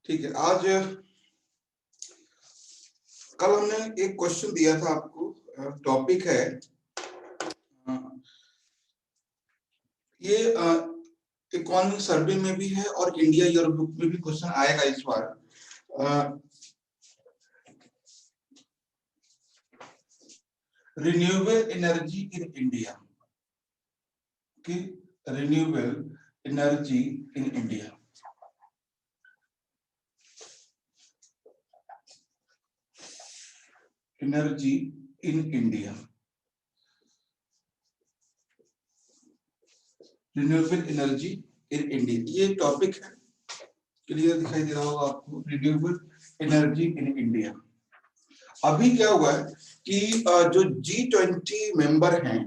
ठीक है। आज कल हमने एक क्वेश्चन दिया था आपको, टॉपिक है ये इकोनॉमिक सर्वे में भी है और इंडिया ईयर बुक में भी क्वेश्चन आएगा इस बार। रिन्यूएबल एनर्जी इन इंडिया, कि renewable energy in India. Energy in India, renewable energy in India, ये टॉपिक है। क्लियर दिखाई दे रहा होगा आपको, रिन्यूएबल एनर्जी इन इंडिया। अभी क्या हुआ है कि जो G20 मेंबर हैं,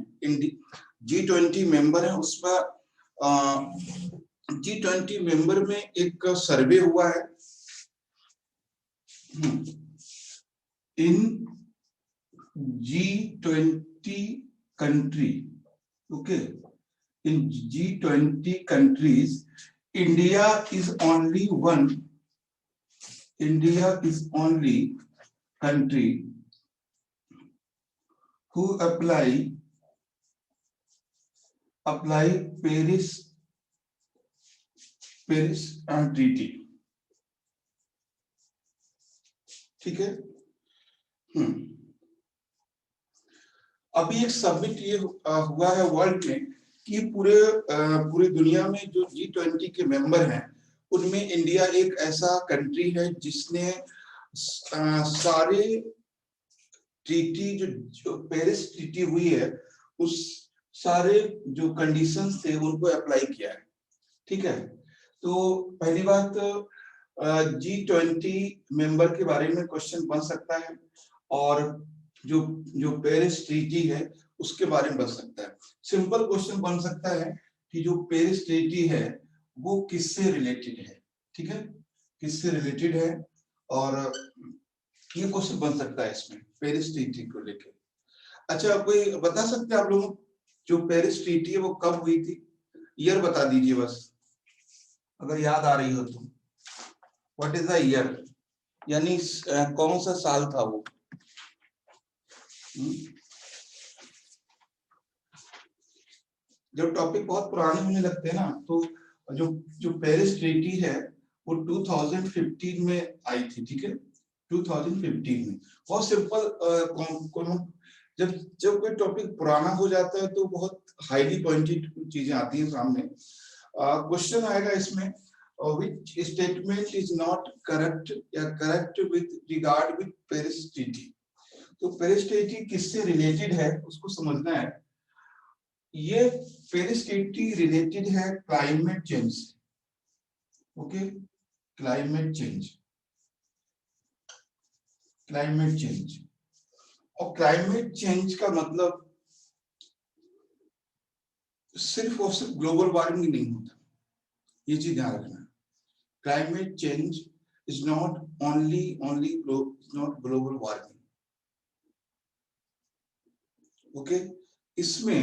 G20 मेंबर है, उसमें G20 मेंबर में एक सर्वे हुआ है इन G20 country. Okay, in G20 countries India is only one, India is only country who apply Paris treaty। ठीक है। अभी एक सबमिट ये हुआ है वर्ल्ड में कि पूरी दुनिया में जो G20 के मेंबर हैं उनमें इंडिया एक ऐसा कंट्री है जिसने सारे ट्रीटी जो पेरिस ट्रीटी हुई है उस सारे जो कंडीशंस थे उनको अप्लाई किया है। ठीक है। तो पहली बात G20 मेंबर के बारे में क्वेश्चन बन सकता है और जो पेरिस ट्रीटी है उसके बारे में बन सकता है। सिंपल क्वेश्चन बन सकता है कि जो पेरिस ट्रीटी है वो किससे रिलेटेड है। ठीक है, किससे रिलेटेड है, और ये क्वेश्चन बन सकता है इसमें पेरिस ट्रीटी को लेकर। अच्छा, कोई बता सकते हैं आप लोग जो पेरिस ट्रीटी है वो कब हुई थी? ईयर बता दीजिए बस, अगर याद आ रही हो तो। व्हाट इज द ईयर, यानी कौन सा साल था वो? जब टॉपिक बहुत पुराने होने लगते हैं ना, तो जो पेरिस ट्रीटी है वो 2015 में आई थी। ठीक है, 2015 में। बहुत सिंपल, जब कोई टॉपिक पुराना हो जाता है तो बहुत हाईली पॉइंटेड चीजें आती हैं सामने। क्वेश्चन आएगा इसमें, which statement is not correct या correct with regard with Paris treaty. तो पेरिस ट्रीटी किससे रिलेटेड है उसको समझना है। ये पेरिस ट्रीटी रिलेटेड है क्लाइमेट चेंज से। Okay, climate change, climate change. और क्लाइमेट चेंज का मतलब सिर्फ और सिर्फ ग्लोबल वार्मिंग नहीं होता, ये चीज ध्यान रखना। Climate change is not only not global warming. Okay, इसमें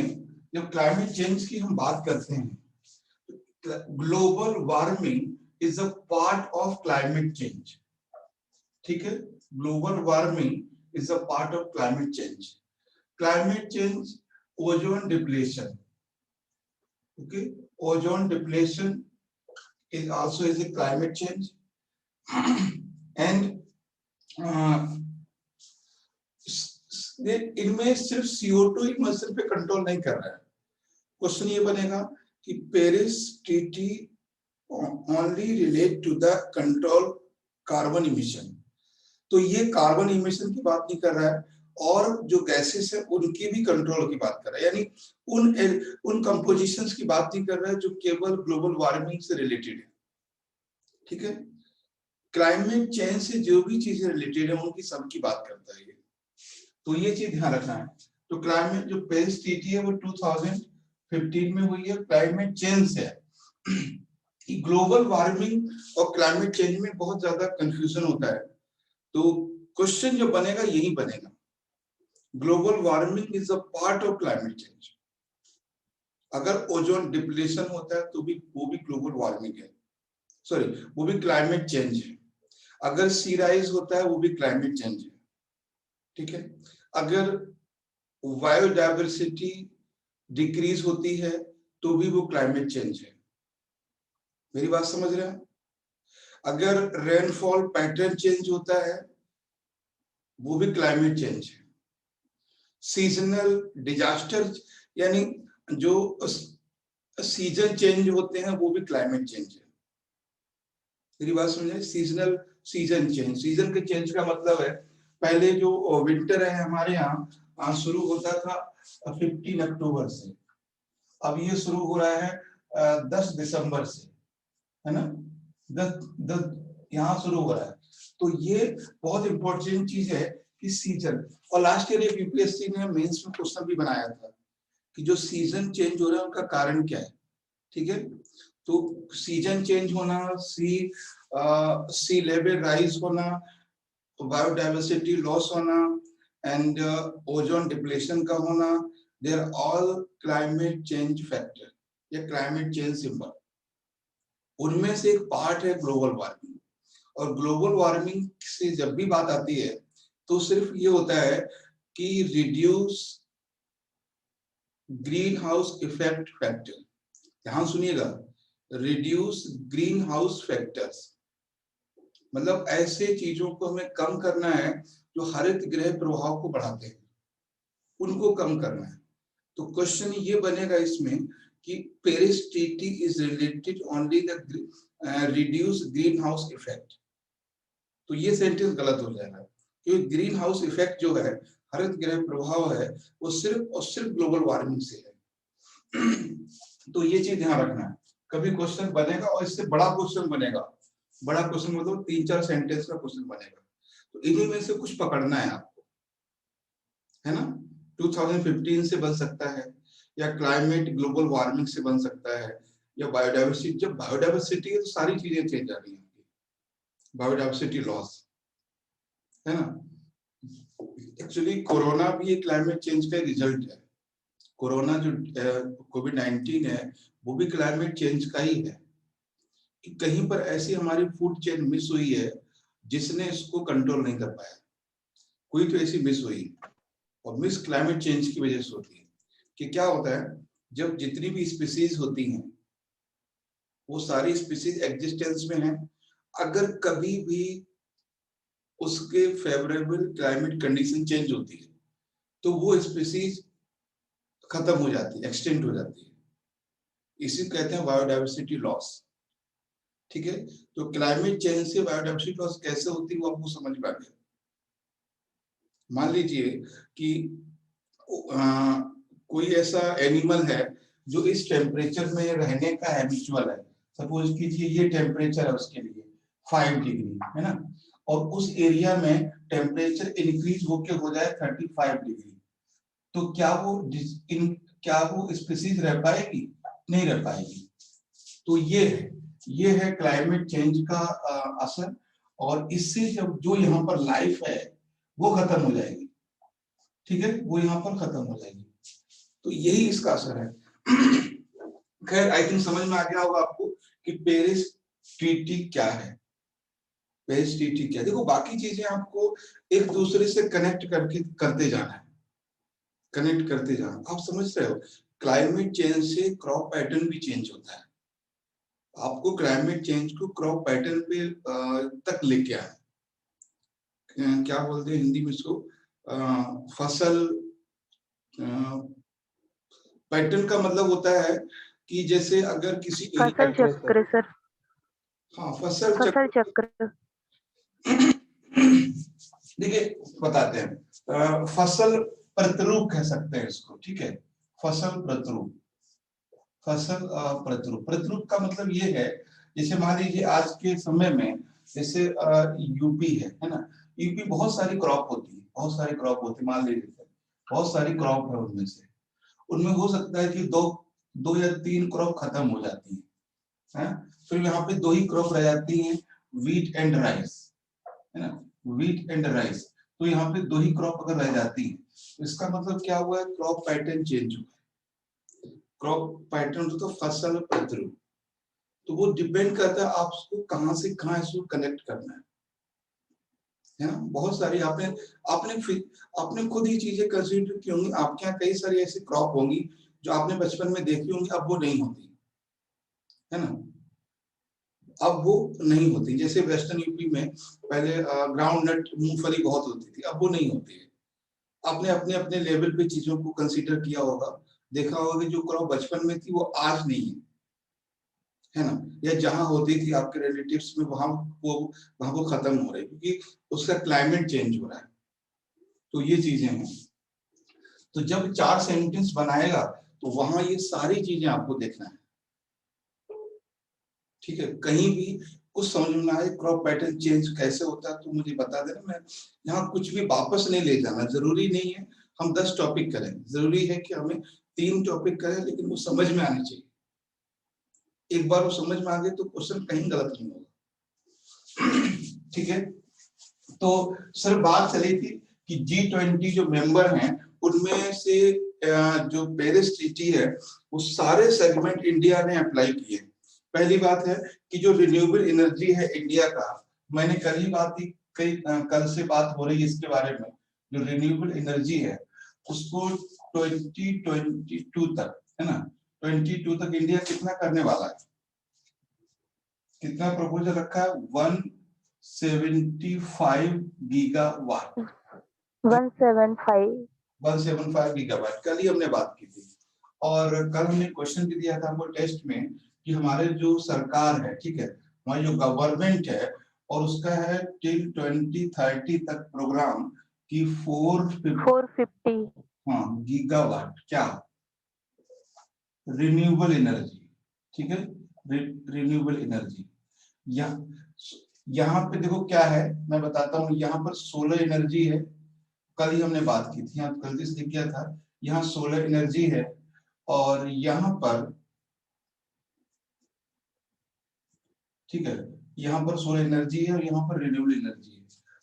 जब क्लाइमेट चेंज की हम बात करते हैं, global warming is a part of climate change. ठीक है, global warming is a part of climate change. Climate change, ozone depletion. Okay, ozone depletion is also is a climate change and इनमें सिर्फ CO2 atmosphere पे control नहीं कर रहा है। Question ये बनेगा कि Paris treaty only relate to the control carbon emission. तो ये कार्बन इमिशन की बात नहीं कर रहा है और जो गैसेस है उनकी भी कंट्रोल की बात कर रहा है, यानी उन कंपोजिशंस की बात नहीं कर रहा है जो केवल ग्लोबल वार्मिंग से रिलेटेड है। ठीक है, क्लाइमेट चेंज से जो भी चीजें रिलेटेड है उनकी सबकी बात करता है ये, तो ये चीज ध्यान रखना है। तो क्लाइमेट जो पेरिस ट्रीटी है वो 2015 में हुई है। क्लाइमेट चेंज से कि ग्लोबल वार्मिंग और क्लाइमेट चेंज में बहुत ज्यादा कंफ्यूजन होता है, तो क्वेश्चन जो बनेगा यही बनेगा, global warming is a part of climate change. अगर ओजोन डिप्लेशन होता है तो भी वो भी ग्लोबल वार्मिंग है, सॉरी वो भी क्लाइमेट चेंज है। अगर सी राइज होता है वो भी क्लाइमेट चेंज है, ठीक है। अगर बायोडायवर्सिटी डिक्रीज होती है तो भी वो क्लाइमेट चेंज है। मेरी बात समझ रहे हैं? अगर रेनफॉल पैटर्न चेंज होता है वो भी क्लाइमेट चेंज है। सीजनल डिजास्टर यानी जो सीजन चेंज होते हैं वो भी क्लाइमेट चेंज है। मेरी बात समझे? सीजनल सीजन चेंज, सीजन के चेंज का मतलब है पहले जो विंटर है हमारे यहाँ शुरू होता था 15 अक्टूबर से, अब ये शुरू हो रहा है 10 दिसंबर से, है ना। 10 यहाँ शुरू हो रहा है। तो ये बहुत इंपॉर्टेंट चीज है कि सीजन, और लास्ट ईयर यूपीएससी ने मेंस में क्वेश्चन भी बनाया था कि जो सीजन चेंज हो रहा है उनका कारण क्या है, ठीक है। तो सीजन चेंज होना, सी लेवल राइज होना, बायोडाइवर्सिटी लॉस होना एंड ओजोन डिप्लेशन का होना, they are all climate change factor या क्लाइमेट चेंज सिंबल। उनमें से एक पार्ट है ग्लोबल वार्मिंग, और ग्लोबल वार्मिंग से जब भी बात आती है तो सिर्फ ये होता है कि reduce green house effect factor. ध्यान सुनिएगा, रिड्यूस ग्रीन हाउस फैक्टर्स मतलब ऐसे चीजों को हमें कम करना है जो हरित गृह प्रभाव को बढ़ाते हैं, उनको कम करना है। तो क्वेश्चन ये बनेगा इसमें कि Paris treaty is related only the reduce green house effect. तो ये सेंटेंस गलत हो जाएगा, क्योंकि ग्रीन हाउस इफेक्ट जो है, हरित गृह प्रभाव है, वो सिर्फ और सिर्फ ग्लोबल वार्मिंग से है। तो ये चीज ध्यान रखना है, कभी क्वेश्चन बनेगा और इससे बड़ा क्वेश्चन बनेगा, बड़ा क्वेश्चन मतलब 3-4 सेंटेंस का क्वेश्चन बनेगा, तो इन्हीं में से कुछ पकड़ना है आपको, है ना। 2015 से बन सकता है, या क्लाइमेट ग्लोबल वार्मिंग से बन सकता है, या बायोडाइवर्सिटी। जब बायोडाइवर्सिटी है तो सारी चीजें चेंज आ रही हैं, बायोडाइवर्सिटी लॉस, है ना। एक्चुअली कोरोना भी एक क्लाइमेट चेंज का रिजल्ट है। कोरोना जो कोविड-19 है वो भी क्लाइमेट चेंज का ही है, कि कहीं पर ऐसी हमारी फूड चेन मिस हुई है जिसने इसको कंट्रोल नहीं कर पाया, कोई तो ऐसी मिस हुई, और मिस क्लाइमेट चेंज की वजह से होती है। कि क्या होता है, जब जितनी भी स्पीसीज होती हैं वो सारी स्पीसीज एग्जिस्टेंस में है, अगर कभी भी उसके फेवरेबल क्लाइमेट कंडीशन चेंज होती है तो वो स्पीसीज खत्म हो जाती है, एक्सटेंड हो जाती है, इसी कहते हैं बायोडाइवर्सिटी लॉस, ठीक है। तो क्लाइमेट चेंज से बायोडाइवर्सिटी लॉस कैसे होती है वो आपको समझ में आ गया। मान लीजिए कि कोई ऐसा एनिमल है जो इस टेम्परेचर में रहने का हैबिचुअल है, सपोज कीजिए ये टेम्परेचर है उसके लिए 5 डिग्री, है ना, और उस एरिया में टेम्परेचर इंक्रीज होके हो जाए 35 डिग्री, तो क्या वो स्पीसीज रह पाएगी? नहीं रह पाएगी। तो ये है क्लाइमेट चेंज का असर, और इससे जब जो यहाँ पर लाइफ है वो खत्म हो जाएगी, ठीक है, वो यहाँ पर खत्म हो जाएगी। तो यही इसका असर है। खैर आई थिंक समझ में आ गया होगा आपको कि पेरिस ट्रीटी क्या है। पेरिस ट्रीटी क्या, देखो बाकी चीजें आपको एक दूसरे से कनेक्ट करके करते जाना है, कनेक्ट करते जाना। आप समझ रहे हो, क्लाइमेट चेंज से क्रॉप पैटर्न भी चेंज होता है। आपको क्लाइमेट चेंज को क्रॉप पैटर्न पे तक लेके आए, क्या बोलते हैं हिंदी में इसको, फसल पैटर्न का मतलब होता है कि जैसे अगर किसी फसल चक्र सर, हाँ फसल फसल चक्र। देखिए बताते हैं, फसल प्रतिरूप कह सकते हैं इसको, ठीक है। फसल प्रतिरूप, फसल प्रतिरूप, प्रतिरूप का मतलब ये है, जैसे मान लीजिए आज के समय में जैसे यूपी है ना, यूपी बहुत सारी क्रॉप होती है, बहुत सारी क्रॉप होती है, मान लीजिए बहुत सारी क्रॉप है, उनमें से उनमें हो सकता है कि दो या 3 क्रॉप खत्म हो जाती है, फिर यहाँ पे 2 ही क्रॉप रह जाती हैं, वीट एंड राइस, है ना, वीट एंड राइस। तो यहाँ पे 2 ही क्रॉप अगर रह जाती है तो इसका मतलब क्या हुआ है, क्रॉप पैटर्न चेंज हुआ है। क्रॉप पैटर्न तो फसल प्रतिरूप, तो वो डिपेंड करता है आप उसको कहाँ से कहाँ इसको कनेक्ट करना है। है ना। बहुत सारी आपने आपने खुद ही चीजें कंसीडर की होंगी। आपके यहाँ कई सारी ऐसी क्रॉप होंगी जो आपने बचपन में देखी होंगी, अब वो नहीं होती, है ना। अब वो नहीं होती। जैसे वेस्टर्न यूपी में पहले ग्राउंड नट मूंगफली बहुत होती थी, अब वो नहीं होती है। आपने अपने अपने लेवल पे चीजों को कंसीडर किया होगा, देखा होगा कि जो क्रॉप बचपन में थी वो आज नहीं है ना। या जहां होती थी आपके रिलेटिव्स में, वहां वो खत्म हो रही है, क्योंकि उसका क्लाइमेट चेंज हो रहा है। तो ये चीजें हैं। तो जब 4 सेंटेंस बनाएगा तो वहां ये सारी चीजें आपको देखना है, ठीक है। कहीं भी कुछ समझ में ना आए, क्रॉप पैटर्न चेंज कैसे होता है तो मुझे बता देना। मैं यहाँ कुछ भी वापस नहीं ले जाना, जरूरी नहीं है हम 10 टॉपिक करें, जरूरी है कि हमें 3 टॉपिक करें, लेकिन वो समझ में आने चाहिए। एक बार वो समझ में आ गए तो क्वेश्चन कहीं गलत नहीं होगा, ठीक है। तो सर बात चली थी कि G20 जो मेंबर हैं उनमें से जो पेरिस ट्रीटी है वो सारे सेगमेंट इंडिया ने अप्लाई किए। पहली बात है कि जो रिन्यूएबल एनर्जी है इंडिया का, मैंने कल ही बात की, कल से बात हो रही है इसके बारे में। जो रिन्यूएबल एनर्जी है उसको 2022 तक, है ना, 22 तक इंडिया कितना करने वाला है, कितना प्रपोजल रखा है, 175 गीगावाट। 175। 175 गीगावाट कल ही हमने बात की थी। और कल हमने क्वेश्चन भी दिया था हमको टेस्ट में कि हमारे जो सरकार है, ठीक है, हमारी जो गवर्नमेंट है, और उसका है टिल 2030 तक प्रोग्राम की 450। हाँ गीगावाट क्या, रिन्यूएबल एनर्जी, ठीक है, रिन्यूएबल एनर्जी। यहाँ पे देखो क्या है, मैं बताता हूँ। यहाँ पर सोलर एनर्जी है, कल ही हमने बात की थी, यहाँ गलती से लिख गया था। यहाँ सोलर एनर्जी है और यहाँ पर, ठीक है, यहाँ पर सोलर एनर्जी है और यहाँ पर रिन्यूएबल एनर्जी है।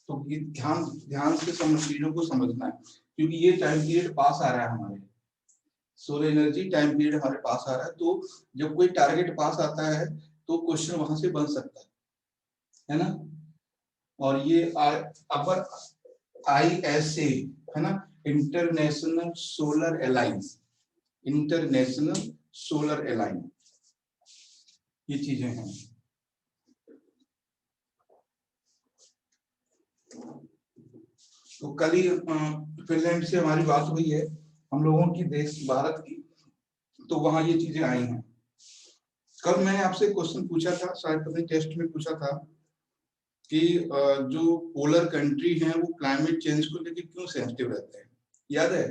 तो ये ध्यान ध्यान से चीजों को समझना है, क्योंकि ये टाइम पीरियड पास आ रहा है हमारे, सोलर एनर्जी टाइम पीरियड हमारे पास आ रहा है। तो जब कोई टारगेट पास आता है तो क्वेश्चन वहां से बन सकता है ना। और ये अपर ISA है ना, international solar alliance, international solar alliance, ये चीजें हैं। तो कल ही फिनलैंड से हमारी बात हुई है, हम लोगों की, देश भारत की, तो वहां ये चीजें आई हैं। कल मैंने आपसे क्वेश्चन पूछा था, शायद पता नहीं टेस्ट में पूछा था कि जो पोलर कंट्री हैं वो क्लाइमेट चेंज को लेकर क्यों सेंसिटिव रहते हैं, याद है।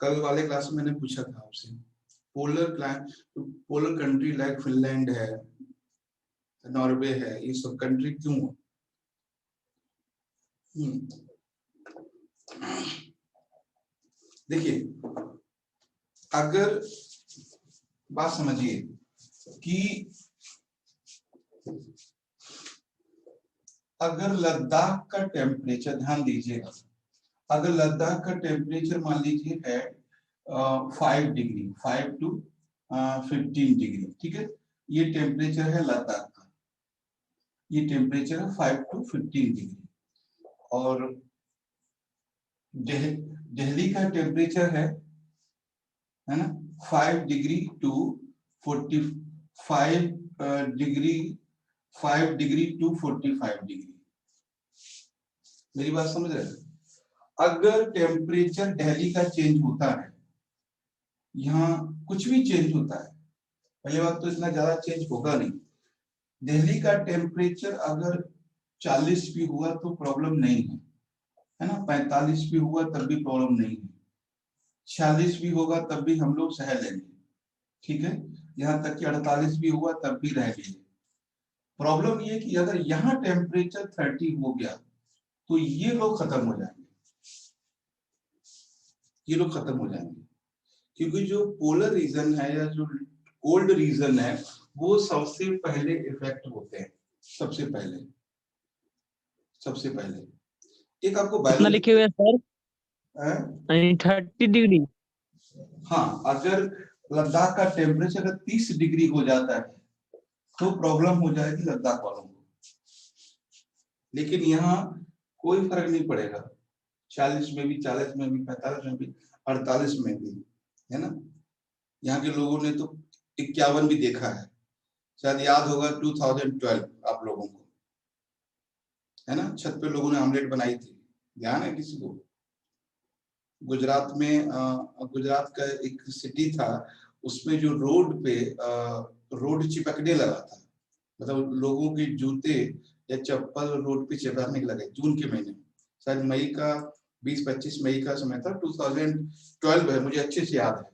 कल वाले क्लास में मैंने पूछा था आपसे, पोलर कंट्री लाइक फिनलैंड है, नॉर्वे है, ये सब कंट्री क्यों। देखिए, अगर बात समझिए कि अगर लद्दाख का टेम्परेचर, ध्यान दीजिएगा, अगर लद्दाख का टेम्परेचर मान लीजिए है 5 डिग्री, 5 to 15 डिग्री, ठीक है, ये टेम्परेचर है लद्दाख का, ये टेम्परेचर है 5 to 15 डिग्री। और दिल्ली का टेम्परेचर है ना, 5 degree to 45 degree, 5 degree to 45 degree. मेरी बात समझ रहे हैं। अगर टेम्परेचर दिल्ली का चेंज होता है, यहाँ कुछ भी चेंज होता है, पहले बात तो इतना ज्यादा चेंज होगा नहीं। दिल्ली का टेम्परेचर अगर 40 भी हुआ तो प्रॉब्लम नहीं है ना, 45 भी हुआ तब भी प्रॉब्लम नहीं है, 46 भी होगा तब भी हम लोग सह लेंगे, ठीक है, यहाँ तक कि 48 भी हुआ तब भी रह गए। प्रॉब्लम ये कि अगर यहाँ टेम्परेचर 30 हो गया तो ये लोग खत्म हो जाएंगे, ये लोग खत्म हो जाएंगे, क्योंकि जो पोलर रीजन है या जो कोल्ड रीजन है वो सबसे पहले इफेक्ट होते हैं, सबसे पहले, सबसे पहले। एक आपको कितना लिखे हुए हैं सर, 30 डिग्री। हाँ, अगर लद्दाख का टेम्परेचर अगर 30 डिग्री हो जाता है तो प्रॉब्लम हो जाएगी लद्दाख वालों को। लेकिन यहाँ कोई फर्क नहीं पड़ेगा, 40 में भी, 40 में भी, 45 में भी, 48 में भी, है ना। यहाँ के लोगों ने तो 51 भी देखा है, शायद याद होगा 2012 आप लोगों को, है ना। छत पे लोगों ने ऑमलेट बनाई थी, ध्यान है किसी को? गुजरात में गुजरात का एक सिटी था, उसमें जो रोड पे रोड चिपकने लगा था, मतलब लोगों के जूते या चप्पल रोड पे चिपकने लगे जून के महीने में, शायद मई का 20-25 मई का समय था, 2012 है, मुझे अच्छे से याद है।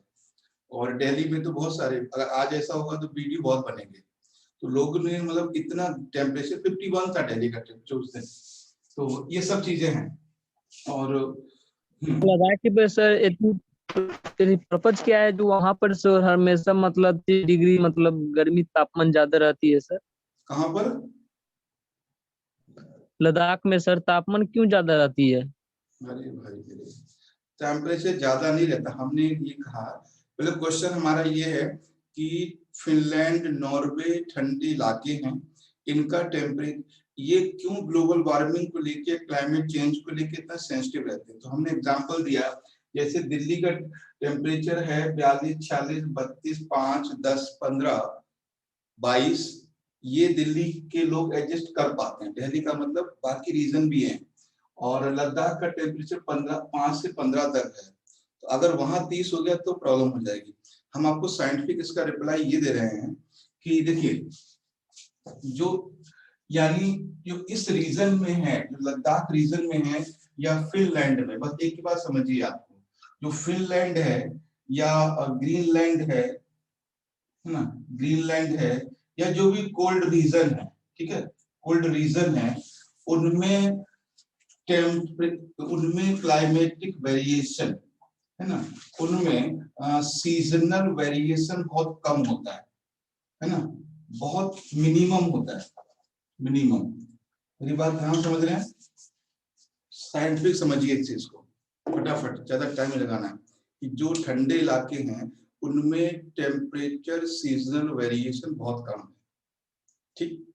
और दिल्ली में तो बहुत सारे, अगर आज ऐसा होगा तो वीडियो बहुत बनेंगे। तो लोगों ने मतलब इतना टेम्परेचर 51 था दिल्ली का टेम्परेचर उस दिन। तो ये सब चीजें हैं। और लद्दाख की पे सर इतनी पर्पज क्या है जो वहां पर सर हमेशा मतलब 30 डिग्री मतलब गर्मी तापमान ज्यादा रहती है सर? कहाँ पर? लद्दाख में सर तापमान क्यों ज्यादा रहती है? अरे भाई टेम्परेचर ज्यादा नहीं रहता, हमने ये कहा। पहले क्वेश्चन हमारा ये है कि फिनलैंड, नॉर्वे ठंडे इलाके हैं, इनका टेम्परेचर ये क्यों ग्लोबल वार्मिंग को लेके, क्लाइमेट चेंज को लेके इतना सेंसिटिव रहते हैं। तो हमने एग्जांपल दिया, जैसे दिल्ली का टेम्परेचर है 42, 46, 32, 5, 10, 15, 22, ये दिल्ली के लोग एडजस्ट कर पाते हैं। दिल्ली का मतलब बाकी रीजन भी है। और लद्दाख का टेम्परेचर 5 से 15 तक है, तो अगर वहां 30 हो गया तो प्रॉब्लम हो जाएगी। हम आपको साइंटिफिक इसका रिप्लाई ये दे रहे हैं कि देखिए, जो यानी जो इस रीजन में है, जो लद्दाख रीजन में है या फिनलैंड में, बस एक ही बात समझिए आपको, जो फिनलैंड है या ग्रीनलैंड है ना, ग्रीनलैंड है या जो भी कोल्ड रीजन है, ठीक है, कोल्ड रीजन है, उनमें उनमें क्लाइमेटिक वेरिएशन है ना, उनमें सीजनल वेरिएशन बहुत कम होता है ना, बहुत मिनिमम होता है, मिनिमम। मेरी बात ध्यान समझ रहे हैं? साइंटिफिक समझिए इस चीज को फटाफट, ज्यादा टाइम लगाना है कि जो ठंडे इलाके हैं उनमें टेम्परेचर सीजनल वेरिएशन बहुत कम है, ठीक।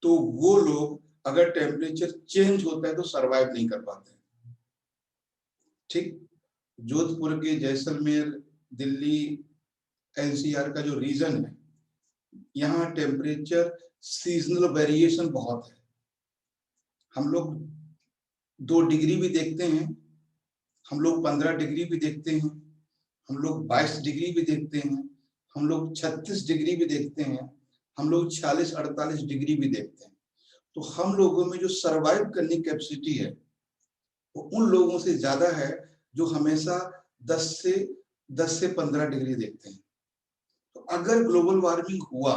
तो वो लोग अगर टेम्परेचर चेंज होता है तो सरवाइव नहीं कर पाते, ठीक। जोधपुर के जैसलमेर, दिल्ली, एनसीआर का जो रीजन है, यहाँ टेम्परेचर सीजनल वेरिएशन बहुत है। हम लोग 2 डिग्री भी देखते हैं, हम लोग 15 डिग्री भी देखते हैं, हम लोग 22 डिग्री भी देखते हैं, हम लोग 36 डिग्री भी देखते हैं, हम लोग 46-48 डिग्री भी देखते हैं। तो हम लोगों में जो सरवाइव करने की कैपेसिटी है वो उन लोगों से ज्यादा है जो हमेशा 10 से 15 डिग्री देखते हैं। तो अगर ग्लोबल वार्मिंग हुआ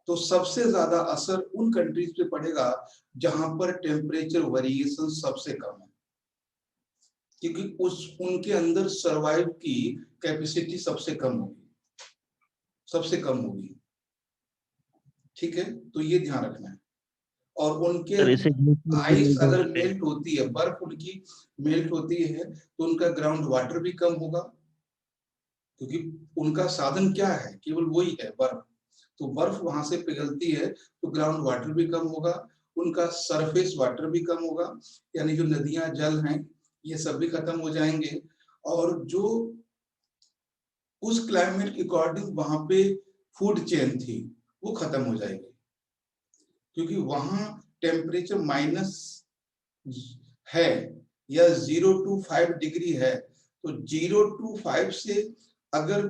तो सबसे ज्यादा असर उन कंट्रीज पे पड़ेगा जहां पर टेम्परेचर वेरिएशन सबसे कम है, क्योंकि उनके अंदर सरवाइव की कैपेसिटी सबसे कम होगी, सबसे कम होगी, ठीक है। तो ये ध्यान रखना है। और उनके आइस अगर मेल्ट होती है, बर्फ उनकी मेल्ट होती है, तो उनका ग्राउंड वाटर भी कम होगा, क्योंकि उनका साधन क्या है, केवल वही है बर्फ। तो बर्फ वहां से पिघलती है तो ग्राउंड वाटर भी कम होगा, उनका सरफेस वाटर भी कम होगा, यानी जो नदियां, जल हैं, ये सब भी खत्म हो जाएंगे। और जो उस क्लाइमेट के अकॉर्डिंग वहां पे फूड चेन थी वो खत्म हो जाएगी, क्योंकि वहां टेम्परेचर माइनस है या 0 to 5 डिग्री है, तो 0 to 5 से अगर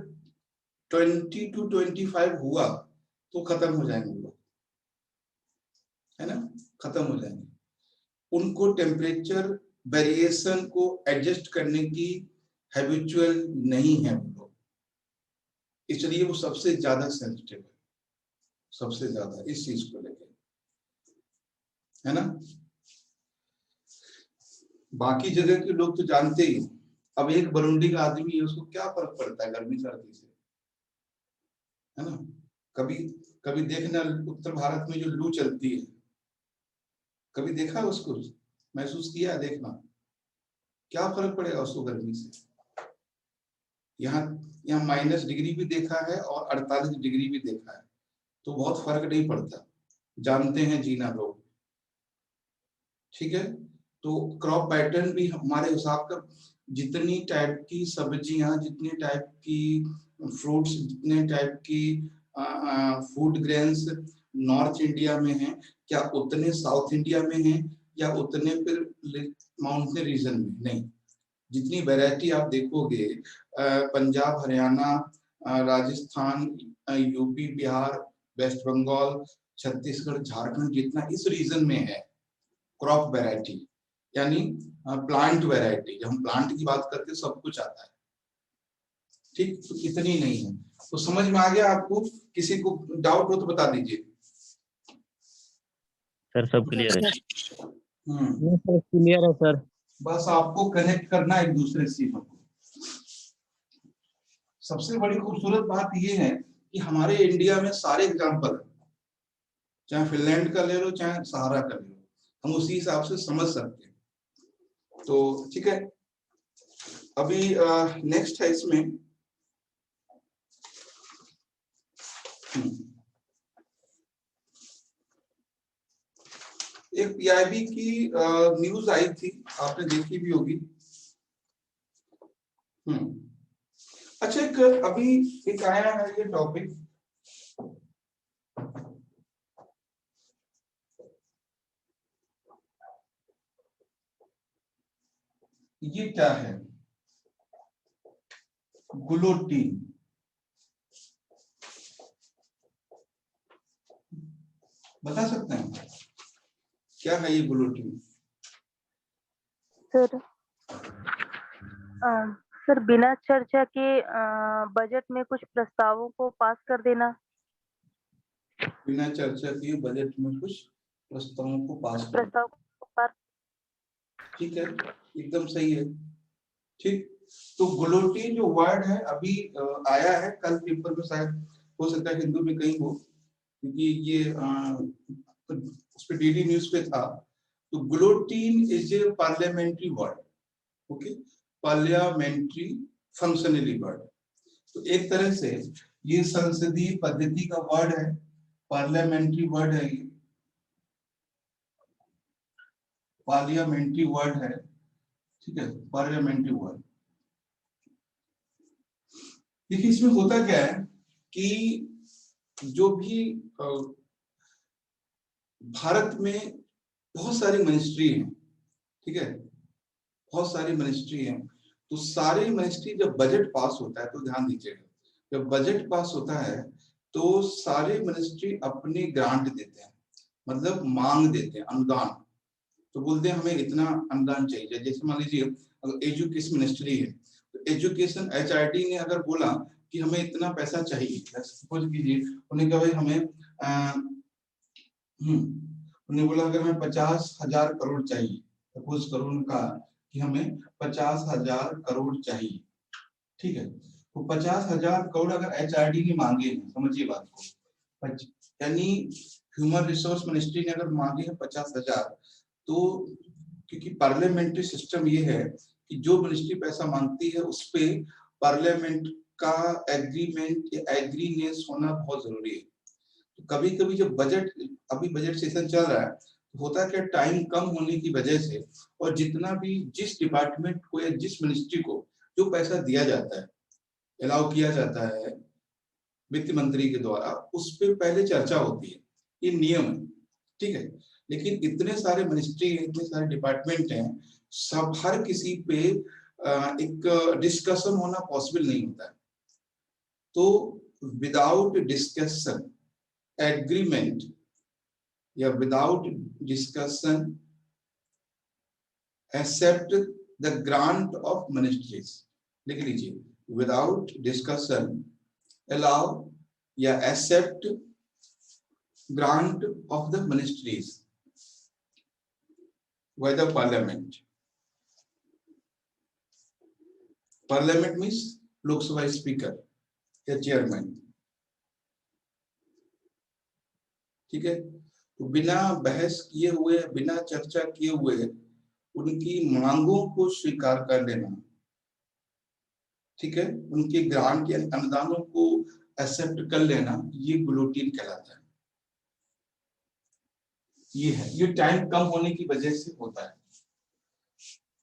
20 to 25 हुआ तो खत्म हो जाएंगे लोग, है ना, खत्म हो जाएंगे। उनको टेम्परेचर वेरिएशन को एडजस्ट करने की हैबिचुअल नहीं है वो लोग, इसलिए वो सबसे ज्यादा सेंसिटिव है, सबसे ज्यादा इस चीज को लेकर, है ना। बाकी जगह के लोग तो जानते ही हो। अब एक बरूंडी का आदमी है, उसको क्या फर्क पड़ता है गर्मी सर्दी से, है ना। कभी कभी देखना उत्तर भारत में जो लू चलती है, कभी देखा उसको, महसूस किया, देखना क्या फर्क पड़ेगा उसको गर्मी से। यहाँ यहाँ माइनस डिग्री भी देखा है और 48 डिग्री भी देखा है, तो बहुत फर्क नहीं पड़ता, जानते हैं जीना लोग, ठीक है। तो क्रॉप पैटर्न भी हमारे हिसाब का, जितनी टाइप की सब्जियां, जितने टाइप की फ्रूट्स, जितने टाइप की फूड ग्रेन्स नॉर्थ इंडिया में हैं, क्या उतने साउथ इंडिया में हैं या उतने फिर माउंटेन रीजन में? नहीं, जितनी वैरायटी आप देखोगे पंजाब, हरियाणा, राजस्थान, यूपी, बिहार, वेस्ट बंगाल, छत्तीसगढ़, झारखंड, जितना इस रीजन में है क्रॉप वैरायटी यानी प्लांट वैरायटी, जब हम प्लांट की बात करते हैं सब कुछ आता है, ठीक, तो इतनी नहीं है। तो समझ में आ गया आपको? किसी को डाउट हो तो बता दीजिए। सर सब क्लियर है। सर क्लियर है सर। बस आपको कनेक्ट करना एक दूसरे से को। सबसे बड़ी खूबसूरत बात यह है कि हमारे इंडिया में सारे एग्जाम्पल, चाहे फिनलैंड का ले लो चाहे सहारा का ले लो, हम उसी हिसाब से समझ सकते हैं। तो ठीक है, अभी नेक्स्ट है इसमें एक पीआईबी की न्यूज आई थी, आपने देखी भी होगी। अच्छा, अभी एक आया है ये टॉपिक, ये क्या है? गुलोटीन। बता सकते हैं क्या है ये गुलोटीन? सर सर बिना चर्चा के बजट में कुछ प्रस्तावों को पास कर देना। बिना चर्चा किए बजट में कुछ प्रस्तावों को पास कर, प्रस्ताव को पास। ठीक है, एकदम सही है। ठीक, तो गुलोटीन जो वर्ड है अभी आया है, कल पेपर में शायद, हो सकता है हिंदू में कहीं हो, क्योंकि ये उस पे डीडी न्यूज पे था। तो guillotine is a parliamentary word, okay, parliamentary functionally word. तो एक तरह से ये संसदीय पद्धति का वर्ड है, पार्लियामेंट्री वर्ड है, ये पार्लियामेंट्री वर्ड है, ठीक है, पार्लियामेंट्री वर्ड। देखिए इसमें होता क्या है कि जो भी भारत में बहुत सारी मिनिस्ट्री हैं, ठीक है, बहुत सारी मिनिस्ट्री हैं, तो सारी मिनिस्ट्री जब बजट पास होता है, तो ध्यान दीजिएगा, जब बजट पास होता है तो सारे मिनिस्ट्री अपने ग्रांट देते हैं, मतलब मांग देते हैं, अनुदान। तो बोलते हैं हमें इतना अनुदान चाहिए। जैसे मान लीजिए अगर एजुकेशन मिनिस्ट्री है, तो एजुकेशन एचआरडी ने अगर बोला कि हमें इतना पैसा चाहिए, सपोज कीजिए उन्हें कहा भाई हमें उन्हें बोला अगर हमें 50,000 करोड़ चाहिए, सपोज करो उनका कि हमें 50,000 करोड़ चाहिए, ठीक है, तो 50,000 करोड़ अगर एचआरडी ने मांगे हैं, समझिए बात को, यानी ह्यूमन रिसोर्स मिनिस्ट्री ने अगर मांगे हैं 50,000, तो क्योंकि पार्लियामेंट्री सिस्टम ये है कि जो मिनिस्ट्री पैसा मांगती है उस पे पार्लियामेंट का एग्रीमेंट या एग्रीनेस होना बहुत जरूरी है। तो कभी कभी जब बजट, अभी बजट सेशन चल रहा है, तो होता क्या, टाइम कम होने की वजह से और जितना भी जिस डिपार्टमेंट को या जिस मिनिस्ट्री को जो पैसा दिया जाता है, अलाउ किया जाता है वित्त मंत्री के द्वारा, उस पर पहले चर्चा होती है, ये नियम है, ठीक है। लेकिन इतने सारे मिनिस्ट्री हैं, इतने सारे डिपार्टमेंट हैं, सब हर किसी पे एक डिस्कशन होना पॉसिबल नहीं होता है। तो विदाउट डिस्कशन एग्रीमेंट या without discussion except the grant of ministries, लिख लीजिए, विदाउट डिस्कशन allow या accept grant of the ministries by the parliament. Parliament means Lok Sabha speaker या चेयरमैन, ठीक है। तो बिना बहस किए हुए, बिना चर्चा किए हुए उनकी मांगों को स्वीकार कर लेना, ठीक है, उनके ग्रांट या अनुदानों को एक्सेप्ट कर लेना, ये गुलोटीन कहलाता है। ये है, ये टाइम कम होने की वजह से होता है।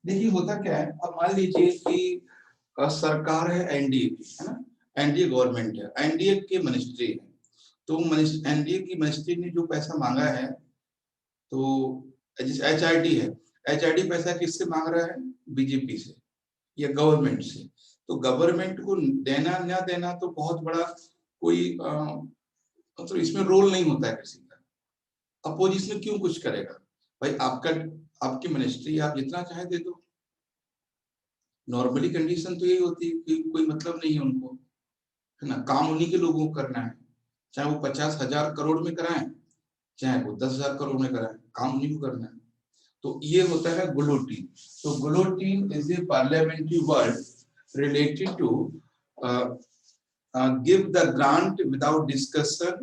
देखिए होता क्या है, अब मान लीजिए कि सरकार है एनडीए की, है ना, एनडीए गवर्नमेंट है, एनडीए की मिनिस्ट्री है, तो एनडीए की मिनिस्ट्री ने जो पैसा मांगा है, तो जैसे एचआरडी है, एचआरडी पैसा किससे मांग रहा है? बीजेपी से या गवर्नमेंट से। तो गवर्नमेंट को देना ना देना तो बहुत बड़ा कोई मतलब इसमें रोल नहीं होता है किसी का। अपोजिशन क्यों कुछ करेगा भाई? आपकी मिनिस्ट्री, आप जितना चाहे दे दो। नॉर्मली कंडीशन तो यही होती है कि कोई मतलब नहीं है उनको, है ना, काम उन्हीं के लोगों को करना है, चाहे वो 50,000 करोड़ में कराएं, चाहे वो 10,000 करोड़ में कराएं, काम उन्हीं को करना है। तो ये होता है गुलोटीन। तो guillotine is a parliamentary word related to give the grant without discussion,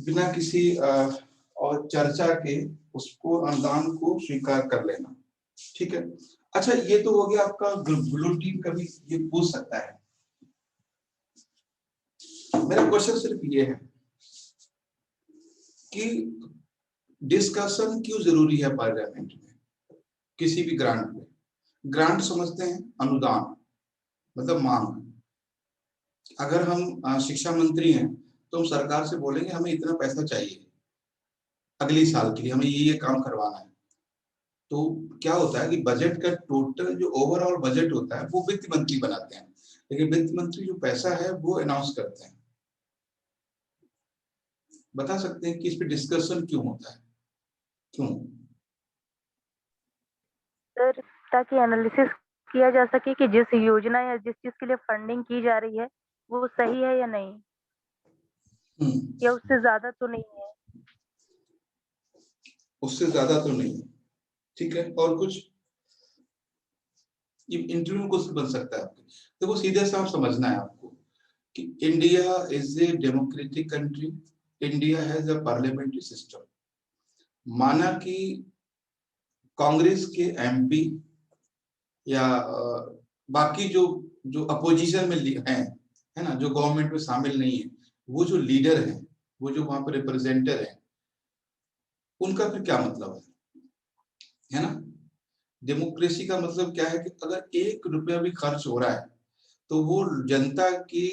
बिना किसी और चर्चा के उसको अनुदान को स्वीकार कर लेना। ठीक है, अच्छा ये तो हो गया आपका गुलोटीन का भी ये पूछ सकता है। मेरा क्वेश्चन सिर्फ ये है कि डिस्कशन क्यों जरूरी है पार्लियामेंट में किसी भी ग्रांट में? ग्रांट समझते हैं अनुदान, मतलब मांग। अगर हम शिक्षा मंत्री हैं तो हम सरकार से बोलेंगे हमें इतना पैसा चाहिए अगली साल के लिए, हमें ये काम करवाना है। तो क्या होता है कि बजट का टोटल जो ओवरऑल बजट होता है वो वित्त मंत्री बनाते हैं, लेकिन वित्त मंत्री जो पैसा है वो अनाउंस करते हैं। बता सकते हैं कि इस पे डिस्कशन क्यों होता है, क्यों? सर ताकि एनालिसिस किया जा सके कि जिस योजना या जिस चीज के लिए फंडिंग की जा रही है वो सही है या नहीं, या उससे ज्यादा तो नहीं है। उससे ज्यादा तो नहीं, ठीक है। और कुछ ये इंटरव्यू में कुछ बन सकता है आपके। देखो सीधे साफ समझना है आपको कि India is a democratic country, India has a parliamentary system. माना कि कांग्रेस के एमपी या बाकी जो जो अपोजिशन में हैं, है ना, जो गवर्नमेंट में शामिल नहीं है, वो जो लीडर हैं, वो जो वहां पर रिप्रेजेंटर हैं, उनका फिर क्या मतलब है ना? डेमोक्रेसी का मतलब क्या है कि अगर 1 रुपया भी खर्च हो रहा है तो वो जनता की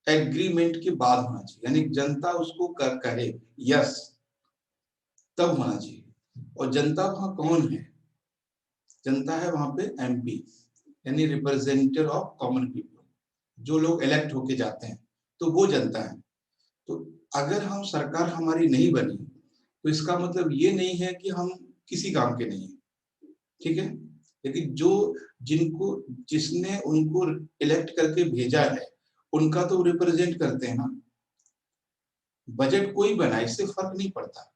एग्रीमेंट के बाद होना चाहिए, यानी जनता उसको कहे यस, तब होना चाहिए। और जनता वहां कौन है? जनता है वहां पे एमपी, यानी रिप्रेजेंटेटिव ऑफ कॉमन पीपल, जो लोग इलेक्ट होके जाते हैं, तो वो जनता है। तो अगर हम सरकार हमारी नहीं बनी तो इसका मतलब ये नहीं है कि हम किसी काम के नहीं है, ठीक है। लेकिन जो जिनको जिसने उनको इलेक्ट करके भेजा है उनका तो रिप्रेजेंट करते हैं ना। बजट कोई बनाए इससे फर्क नहीं पड़ता,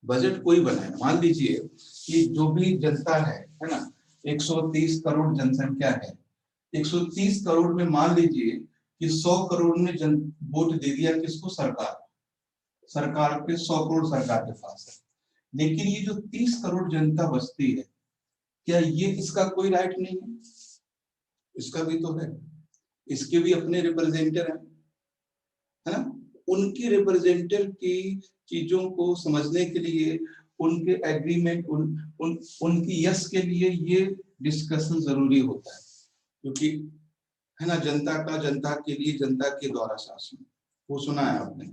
बजट कोई बनाए। मान लीजिए कि जो भी जनता है ना, 130 करोड़ जनसंख्या है, 130 करोड़ में मान लीजिए कि 100 करोड़ ने वोट दे दिया किसको? सरकार के 100 करोड़ सरकार के पास है। लेकिन ये जो 30 करोड़ जनता बसती है, क्या ये इसका कोई राइट नहीं है? इसका भी तो है, इसके भी अपने रिप्रेजेंटेटिव है ना। उनकी रिप्रेजेंटेटिव की चीजों को समझने के लिए, उनके एग्रीमेंट, उनकी यस के लिए ये डिस्कशन जरूरी होता है, क्योंकि है ना, जनता के लिए, जनता के द्वारा शासन, वो सुना है आपने,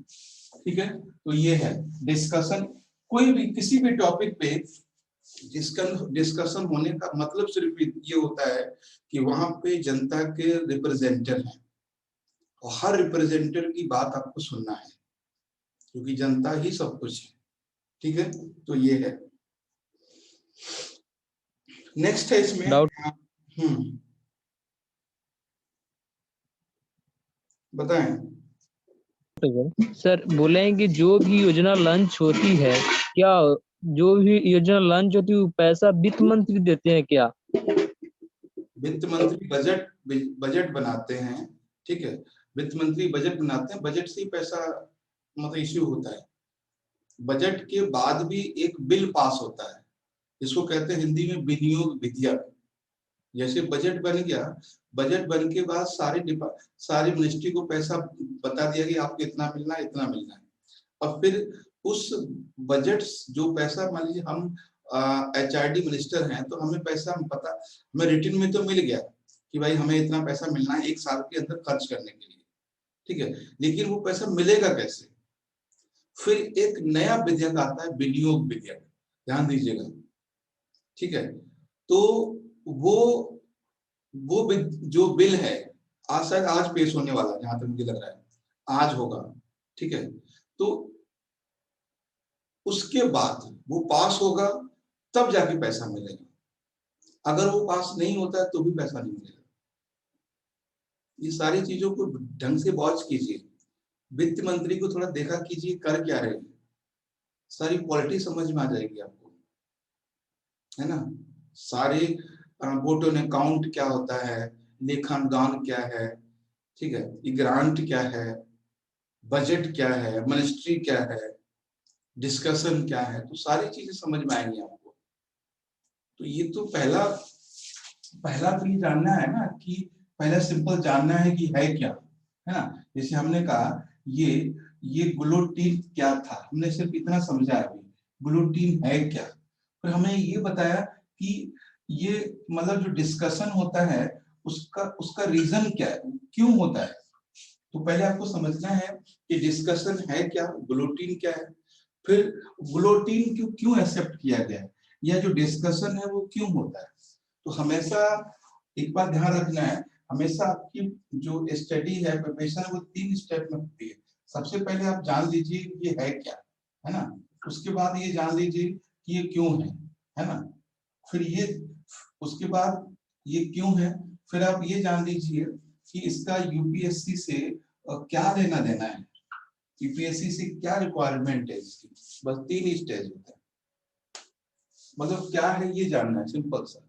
ठीक है। तो ये है डिस्कशन। कोई भी किसी भी टॉपिक पे डिस्कशन होने का मतलब सिर्फ ये होता है कि वहां पे जनता के रिप्रेजेंटेटिव हैं और हर रिप्रेजेंटेटिव की बात आपको सुनना है, क्योंकि जनता ही सब कुछ है, ठीक है। तो ये है। नेक्स्ट है इसमें बताएं। सर बोले हैं कि जो भी योजना लॉन्च होती है, क्या जो भी योजना लॉन्च होती है वो पैसा वित्त मंत्री देते हैं क्या? वित्त मंत्री बजट बनाते हैं, ठीक है। वित्त मंत्री बजट बनाते हैं, बजट से ही पैसा मतलब इश्यू होता है। बजट के बाद भी एक बिल पास होता है, जिसको कहते हैं हिंदी में विनियोग विधेयक। जैसे बजट बन गया, बजट बन के बाद सारी मिनिस्ट्री को पैसा बता दिया कि आपको इतना मिलना है, इतना मिलना है। और फिर उस बजट जो पैसा, मान लीजिए हम HRD मिनिस्टर हैं, तो हमें पैसा पता, हमें रिटर्न में तो मिल गया कि भाई हमें इतना पैसा मिलना है 1 साल के अंदर खर्च करने के लिए, ठीक है। लेकिन वो पैसा मिलेगा कैसे? फिर एक नया विधेयक आता है, विनियोग विधेयक, ध्यान दीजिएगा, ठीक है। तो वो जो बिल है शायद आज पेश होने वाला है, जहां तक मुझे लग रहा है आज होगा, ठीक है। तो उसके बाद वो पास होगा, तब जाके पैसा मिलेगा। अगर वो पास नहीं होता है तो भी पैसा नहीं मिलेगा। ये सारी चीजों को ढंग से वॉच कीजिए, वित्त मंत्री को थोड़ा देखा कीजिए कर क्या रहे हैं, सारी पॉलिटिक्स समझ में आ जाएगी आपको, है ना। सारे वोट ऑन अकाउंट क्या होता है, लेखानुदान क्या है, ठीक है, ये ग्रांट क्या है, बजट क्या है, मिनिस्ट्री क्या है, डिस्कशन क्या है, तो सारी चीजें समझ में आएंगी आपको। तो ये तो पहला तो ये जानना है ना, कि पहला सिंपल जानना है कि है क्या, है ना। जैसे हमने कहा ये ग्लूटीन क्या था, हमने सिर्फ इतना समझा अभी, ग्लूटीन है क्या। फिर हमें ये बताया कि ये मतलब जो डिस्कशन होता है उसका रीजन क्या है, क्यों होता है। तो पहले आपको समझना है कि डिस्कशन है क्या, ग्लूटीन क्या है, फिर ग्लूटीन क्यों एक्सेप्ट किया गया है, या जो डिस्कशन है वो क्यों होता है। तो हमेशा एक बात ध्यान रखना है, हमेशा आपकी जो स्टडी है, प्रिपरेशन है, वो 3 स्टेप में होती है। सबसे पहले आप जान लीजिए ये है क्या, है ना। उसके बाद ये जान लीजिए कि ये क्यों है ना। फिर ये, उसके बाद ये क्यों है, फिर आप ये जान लीजिए कि इसका यूपीएससी से क्या लेना देना है, यूपीएससी से क्या रिक्वायरमेंट है इसकी। बस 3 स्टेज होता है, मतलब क्या है ये जानना है, सिंपल सा।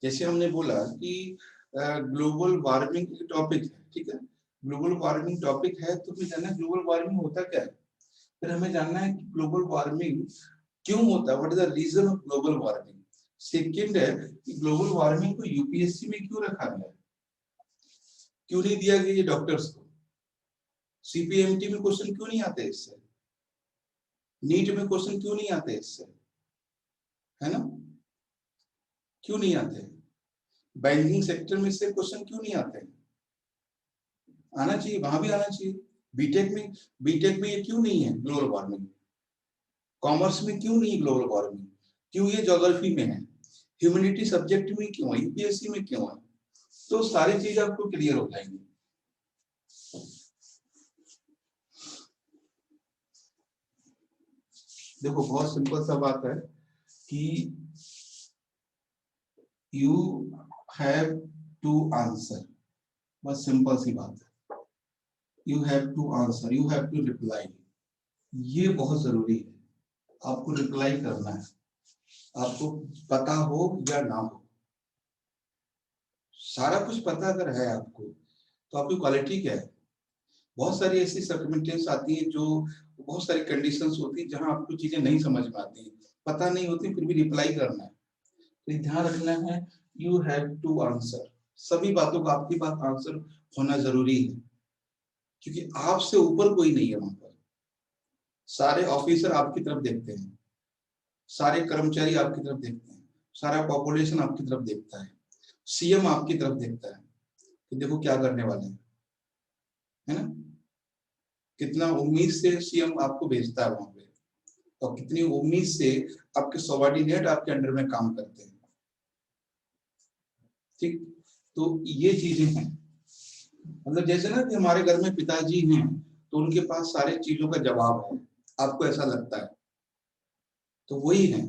जैसे हमने बोला कि ग्लोबल वार्मिंग टॉपिक है, ठीक है, ग्लोबल वार्मिंग टॉपिक है, तो फिर जानना ग्लोबल वार्मिंग होता क्या है। फिर हमें जानना है कि ग्लोबल वार्मिंग क्यों होता है, what is the reason of global warming. Second है कि ग्लोबल वार्मिंग को यूपीएससी में क्यों रखा गया है, क्यों नहीं दिया गया ये डॉक्टर्स को, सीपीएमटी में क्वेश्चन क्यों नहीं आते इससे, नीट में क्वेश्चन क्यों नहीं आते इससे, है ना, क्यों नहीं आते। बैंकिंग सेक्टर में से क्वेश्चन क्यों नहीं आते, आना चाहिए, वहां भी आना चाहिए। बीटेक में ये क्यों नहीं है ग्लोबल वार्मिंग, कॉमर्स में क्यों नहीं ग्लोबल वार्मिंग, क्यों ये ज्योग्राफी में है, ह्यूमैनिटी सब्जेक्ट में क्यों है, यूपीएससी में क्यों है। तो सारी चीज आपको क्लियर हो जाएंगी। देखो बहुत सिंपल सा बात है कि यू हैव टू आंसर, बस सिंपल सी बात है, you have to answer, you have to reply. ये बहुत जरूरी है, आपको रिप्लाई करना है, आपको पता हो या ना हो। सारा कुछ पता अगर है आपको, तो आपकी क्वालिटी क्या है। बहुत सारी ऐसी सर्कमस्टेंस आती है, जो बहुत सारी कंडीशंस होती है जहां आपको चीजें नहीं समझ में आती, पता नहीं होती, फिर भी रिप्लाई करना है। तो ध्यान रखना है, यू हैव टू आंसर, सभी बातों का आपकी बात आंसर होना जरूरी है, क्योंकि आपसे ऊपर कोई नहीं है वहां पर। सारे ऑफिसर आपकी तरफ देखते हैं, सारे कर्मचारी आपकी तरफ देखते हैं, सारा पॉपुलेशन आपकी तरफ देखता है, सीएम आपकी तरफ देखता है कि देखो क्या करने वाले हैं, है ना। कितना उम्मीद से सीएम आपको भेजता है वहां पे, और कितनी उम्मीद से आपके सबॉर्डिनेट आपके अंडर में काम करते हैं, ठीक। तो ये चीजें हैं, मतलब जैसे ना कि हमारे घर में पिताजी हैं, तो उनके पास सारे चीजों का जवाब है, आपको ऐसा लगता है, तो वही है,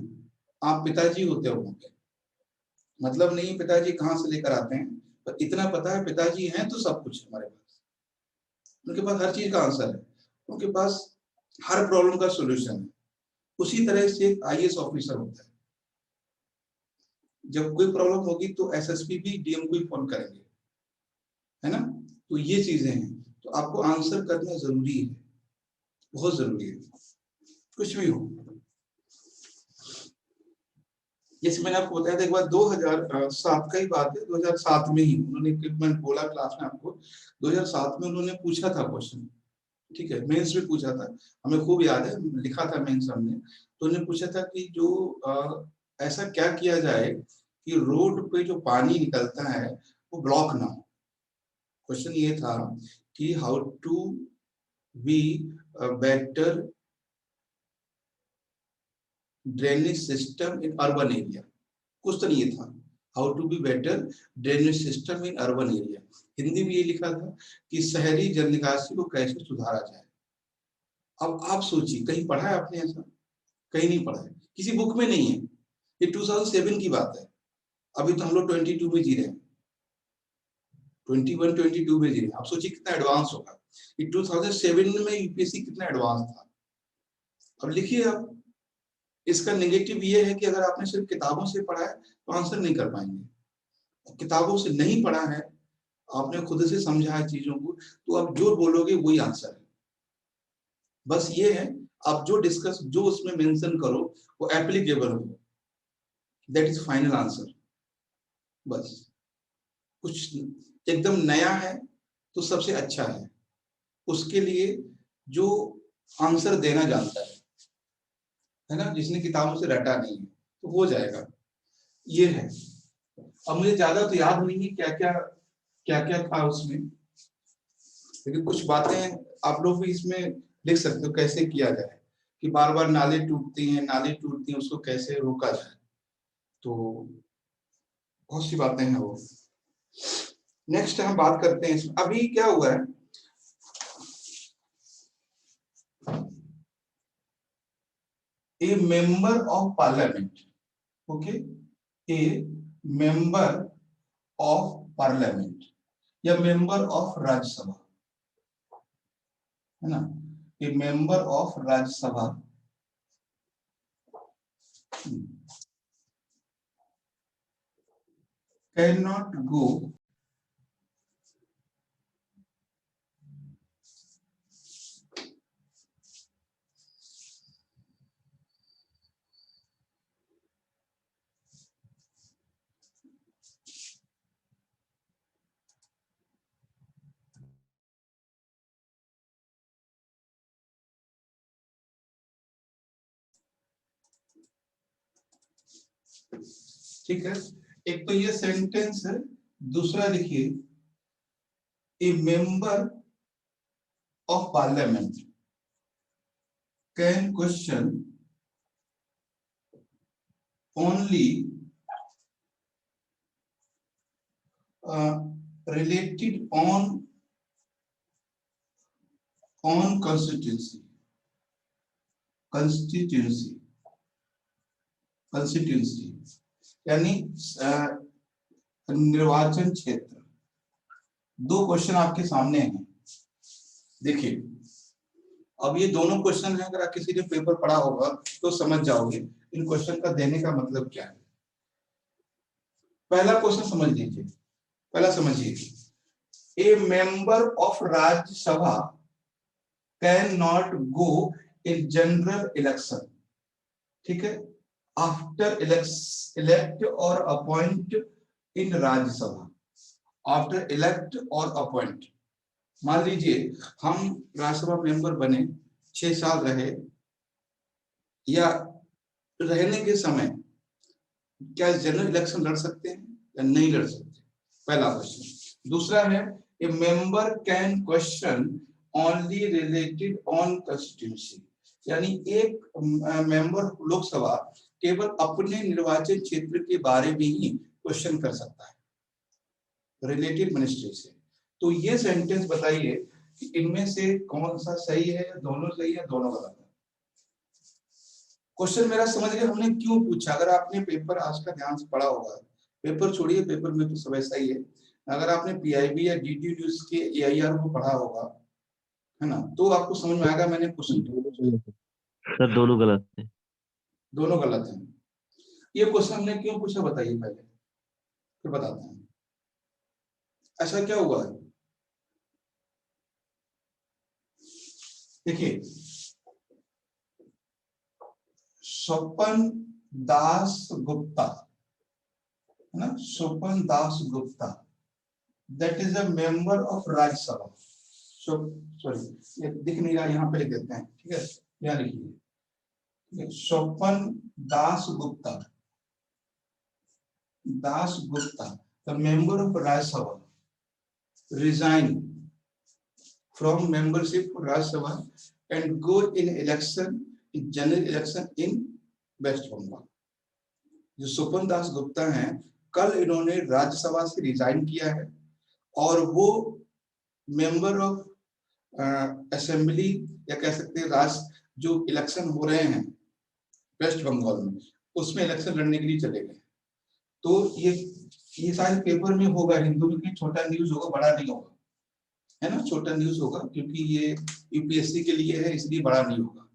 आप पिताजी होते हो वहां पे। मतलब नहीं पिताजी कहाँ से लेकर आते हैं, पर इतना पता है पिताजी हैं तो सब कुछ हमारे पास, उनके पास हर चीज का आंसर है, उनके पास हर प्रॉब्लम का सोल्यूशन है। उसी तरह से एक आईएएस ऑफिसर होता है, जब कोई प्रॉब्लम होगी तो एसएसपी भी डीएम को ही फोन करेंगे, है ना। तो ये चीजें हैं, तो आपको आंसर करना जरूरी है, बहुत जरूरी है, कुछ भी हो। जैसे मैंने आपको बताया था एक बार 2007 का ही बात है, 2007 में ही उन्होंने, मैंने बोला क्लास में आपको, 2007 में उन्होंने पूछा था क्वेश्चन, ठीक है, मेंस में पूछा था, हमें खूब याद है, लिखा था मेंस हमने। तो उन्होंने पूछा था कि जो ऐसा क्या किया जाए कि रोड पे जो पानी निकलता है वो ब्लॉक ना हो। क्वेश्चन ये था कि how to be better drainage system in urban area. Question ये था, how to be better drainage system in urban area. Hindi में ये लिखा था कि शहरी जल निकासी को कैसे सुधारा जाए। अब आप सोचिए, कहीं पढ़ा है आपने ऐसा? कहीं नहीं पढ़ा है, किसी बुक में नहीं है। ये 2007 की बात है, अभी तो हम लोग 22 में जी रहे हैं, 21 22 में जी रहे हैं। आप सोचिए कितना एडवांस होगा। ये 2007 में यूपीएससी कितना एडवांस था। अब लिखिए आप, इसका नेगेटिव ये है कि अगर आपने सिर्फ किताबों से पढ़ा है तो आंसर नहीं कर पाएंगे। किताबों से नहीं पढ़ा है, आपने खुद से समझा है चीजों को, तो आप जो बोलोगे वही आंसर है। बस ये है, आप जो डिस्कस, जो उसमें मेंशन करो वो एप्लीकेबल हो, दैट इज फाइनल आंसर। बस कुछ एकदम नया है तो सबसे अच्छा उसके लिए जो आंसर देना जानता है ना, जिसने किताबों से रटा नहीं है, तो हो जाएगा। ये है। अब मुझे ज्यादा तो याद नहीं है क्या क्या था उसमें, लेकिन कुछ बातें आप लोग भी इसमें लिख सकते हो कैसे किया जाए, कि बार बार नाले टूटती हैं उसको कैसे रोका जाए। तो बहुत सी बातें हैं वो। नेक्स्ट हम बात करते हैं इसमें, अभी क्या हुआ है, a member of parliament, okay, a member of parliament या member of राज्य सभा, है ना, a member of राज्य सभा cannot go ठीक है। एक तो ये सेंटेंस है, दूसरा लिखिए, ए member of parliament can question only related on constituency यानी निर्वाचन क्षेत्र। दो क्वेश्चन आपके सामने हैं, देखिए। अब ये दोनों क्वेश्चन हैं, अगर किसी ने पेपर पढ़ा होगा तो समझ जाओगे इन क्वेश्चन का देने का मतलब क्या है। पहला क्वेश्चन समझ लीजिए, पहला समझिए, ए member of Rajya Sabha can not go in general election, ठीक है, आफ्टर इलेक्ट और अपॉइंट इन राज्यसभा, आफ्टर इलेक्ट और अपॉइंट। मान लीजिए हम राज्यसभा मेंबर बने, 6 साल रहे, या रहने के समय क्या जनरल इलेक्शन लड़ सकते हैं या नहीं लड़ सकते, पहला क्वेश्चन। दूसरा है, ए member can question only related on constituency, यानी एक मेंबर लोकसभा केवल अपने निर्वाचन क्षेत्र के बारे में ही क्वेश्चन कर सकता है, रिलेटेड मिनिस्ट्री से। तो ये सेंटेंस बताइए कि इनमें से कौन सा सही है, दोनों सही है, दोनों गलत है। क्वेश्चन मेरा समझ गए हमने क्यों पूछा। अगर आपने पेपर आज का ध्यान से पढ़ा होगा, पेपर छोड़िए, पेपर में तो सब ऐसा ही है, अगर आपने पीआईबी या डीडी न्यूज के एआईआर को पढ़ा होगा, है ना, तो आपको समझ में आएगा मैंने क्वेश्चन। सर दोनों गलत है। दोनों गलत हैं। ये क्वेश्चन हमने क्यों पूछा बताइए पहले, फिर बताते हैं ऐसा क्या हुआ है। देखिए, स्वपन दास गुप्ता, है ना, Swapan Das Gupta, that is a member of Rajya Sabha. Sorry ये दिख नहीं रहा, यहाँ पे लिख देते हैं, ठीक है, यहाँ लिखिए Swapan Das Gupta, Das Gupta the member of Rajya Sabha resign from membership of Rajya Sabha and go in election, in general election in West Bengal। जो स्वपन दास गुप्ता हैं, कल इन्होंने राज्यसभा से रिजाइन किया है और वो मेंबर ऑफ असेंबली या कह सकते हैं राष्ट्र जो इलेक्शन हो रहे हैं वेस्ट बंगाल में, उसमें इलेक्शन लड़ने के लिए चले गए। तो ये शायद पेपर में होगा, हिंदू में छोटा न्यूज होगा, बड़ा नहीं होगा, है ना, छोटा न्यूज होगा क्योंकि ये यूपीएससी के लिए है, इसलिए बड़ा नहीं होगा।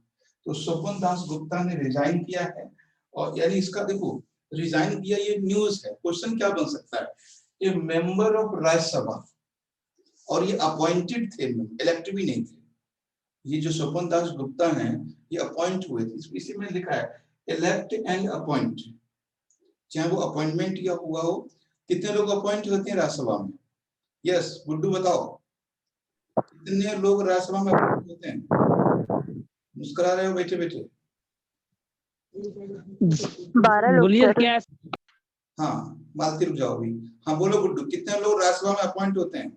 तो स्वपन दास गुप्ता ने रिजाइन किया है, और यानी इसका देखो रिजाइन किया, ये न्यूज है। क्वेश्चन क्या बन सकता है, ये मेंबर ऑफ राज्यसभा और ये अपॉइंटेड थे, इलेक्ट भी नहीं थे। ये जो स्वपन दास गुप्ता हैं ये अपॉइंट हुए थे, इसी में लिखा है इलेक्ट एंड अपॉइंट, चाहे वो अपॉइंटमेंट या हुआ हो। कितने लोग अपॉइंट होते हैं राज्यसभा में? यस गुड्डू बताओ, कितने लोग राज्यसभा में अपॉइंट होते हैं? मुस्कुरा रहे हो बैठे बैठे? 12 लोग बोलिए सर। क्या है? हाँ मालती रुक जाओ अभी। हाँ बोलो गुड्डू, कितने लोग राज्यसभा में अपॉइंट होते हैं?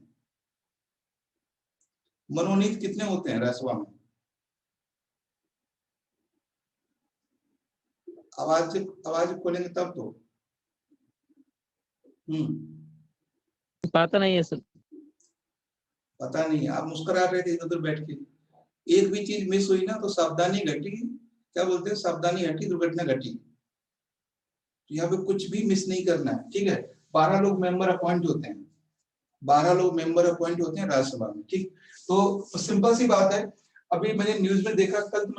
मनोनीत कितने होते हैं राज्यसभा में? आवाज खोलेंगे तब तो। पता नहीं है सर। पता नहीं, आप मुस्कुरा रहे थे इधर बैठ के। एक भी चीज मिस हुई ना तो सावधानी घटी, क्या बोलते हैं, सावधानी हटी दुर्घटना घटी। यहाँ पे कुछ भी मिस नहीं करना है, ठीक है। 12 लोग मेंबर अपॉइंट होते हैं, 12 लोग मेंबर अपॉइंट होते हैं राज्यसभा में, ठीक। तो सिंपल सी बात है। अभी मैंने न्यूज में देखा कल, तो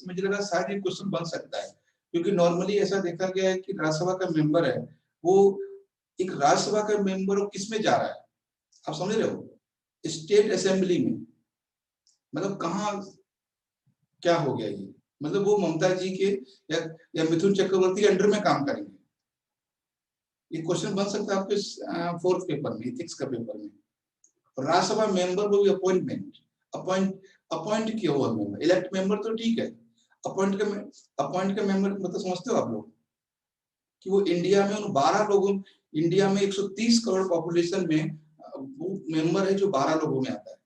मुझे लगा शायद ये क्वेश्चन बन सकता है, क्योंकि नॉर्मली ऐसा देखा गया है कि राज्यसभा का मेंबर है वो एक राज्यसभा का मेंबर किस में जा रहा है, आप समझ रहे हो, स्टेट असेंबली में। मतलब कहाँ क्या हो गया ये, मतलब वो ममता जी के या मिथुन चक्रवर्ती के अंडर में काम करेंगे। ये क्वेश्चन बन सकता है आपके 4th पेपर में, एथिक्स का पेपर में। राज्यसभा मेंबर वो भी अपॉइंटमेंट, अपॉइंट किया हुआ मेंबर, इलेक्ट मेंबर तो ठीक है, अपॉइंट का मेंबर मतलब समझते हो आप लोग कि वो इंडिया में उन 12 लोगों, इंडिया में 130 करोड़ पॉपुलेशन में वो मेंबर है जो 12 लोगों में आता है।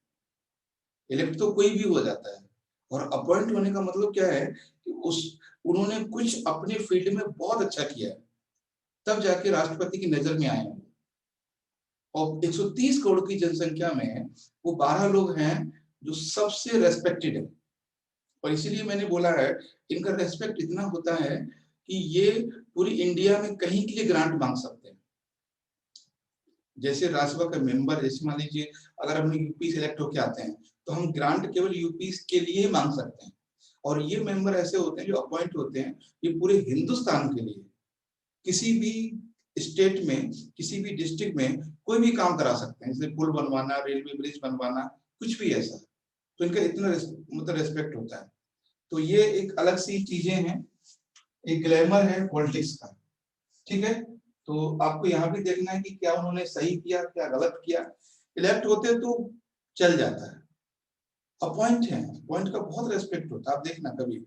इलेक्ट तो कोई भी हो जाता है, और अपॉइंट होने का मतलब क्या है कि उन्होंने कुछ अपने फील्ड में बहुत अच्छा किया है, तब जाके राष्ट्रपति की नजर में आए हैं। और 130 करोड़ की जनसंख्या में वो 12 लोग हैं जो सबसे रेस्पेक्टेड है, और इसीलिए मैंने बोला है इनका रेस्पेक्ट इतना होता है कि ये पूरी इंडिया में कहीं के लिए ग्रांट मांग सकते हैं। जैसे राज्यसभा का मेंबर, जैसे मान लीजिए अगर हम यूपी सिलेक्ट होके आते हैं तो हम ग्रांट केवल यूपी के लिए मांग सकते हैं, और ये मेंबर ऐसे होते हैं जो अपॉइंट होते हैं ये पूरे हिंदुस्तान के लिए, किसी भी स्टेट में किसी भी डिस्ट्रिक्ट में कोई भी काम करा सकते हैं, जैसे पुल बनवाना, रेलवे ब्रिज बनवाना, कुछ भी ऐसा। तो इनका इतना मतलब रेस्पेक्ट होता है। तो ये एक अलग सी चीजें हैं, एक ग्लैमर है पॉलिटिक्स का, ठीक है। तो आपको यहाँ भी देखना है कि क्या उन्होंने सही किया, क्या गलत किया। इलेक्ट होते तो चल जाता है, अपॉइंट है, अपॉइंट का बहुत रेस्पेक्ट होता है। आप देखना कभी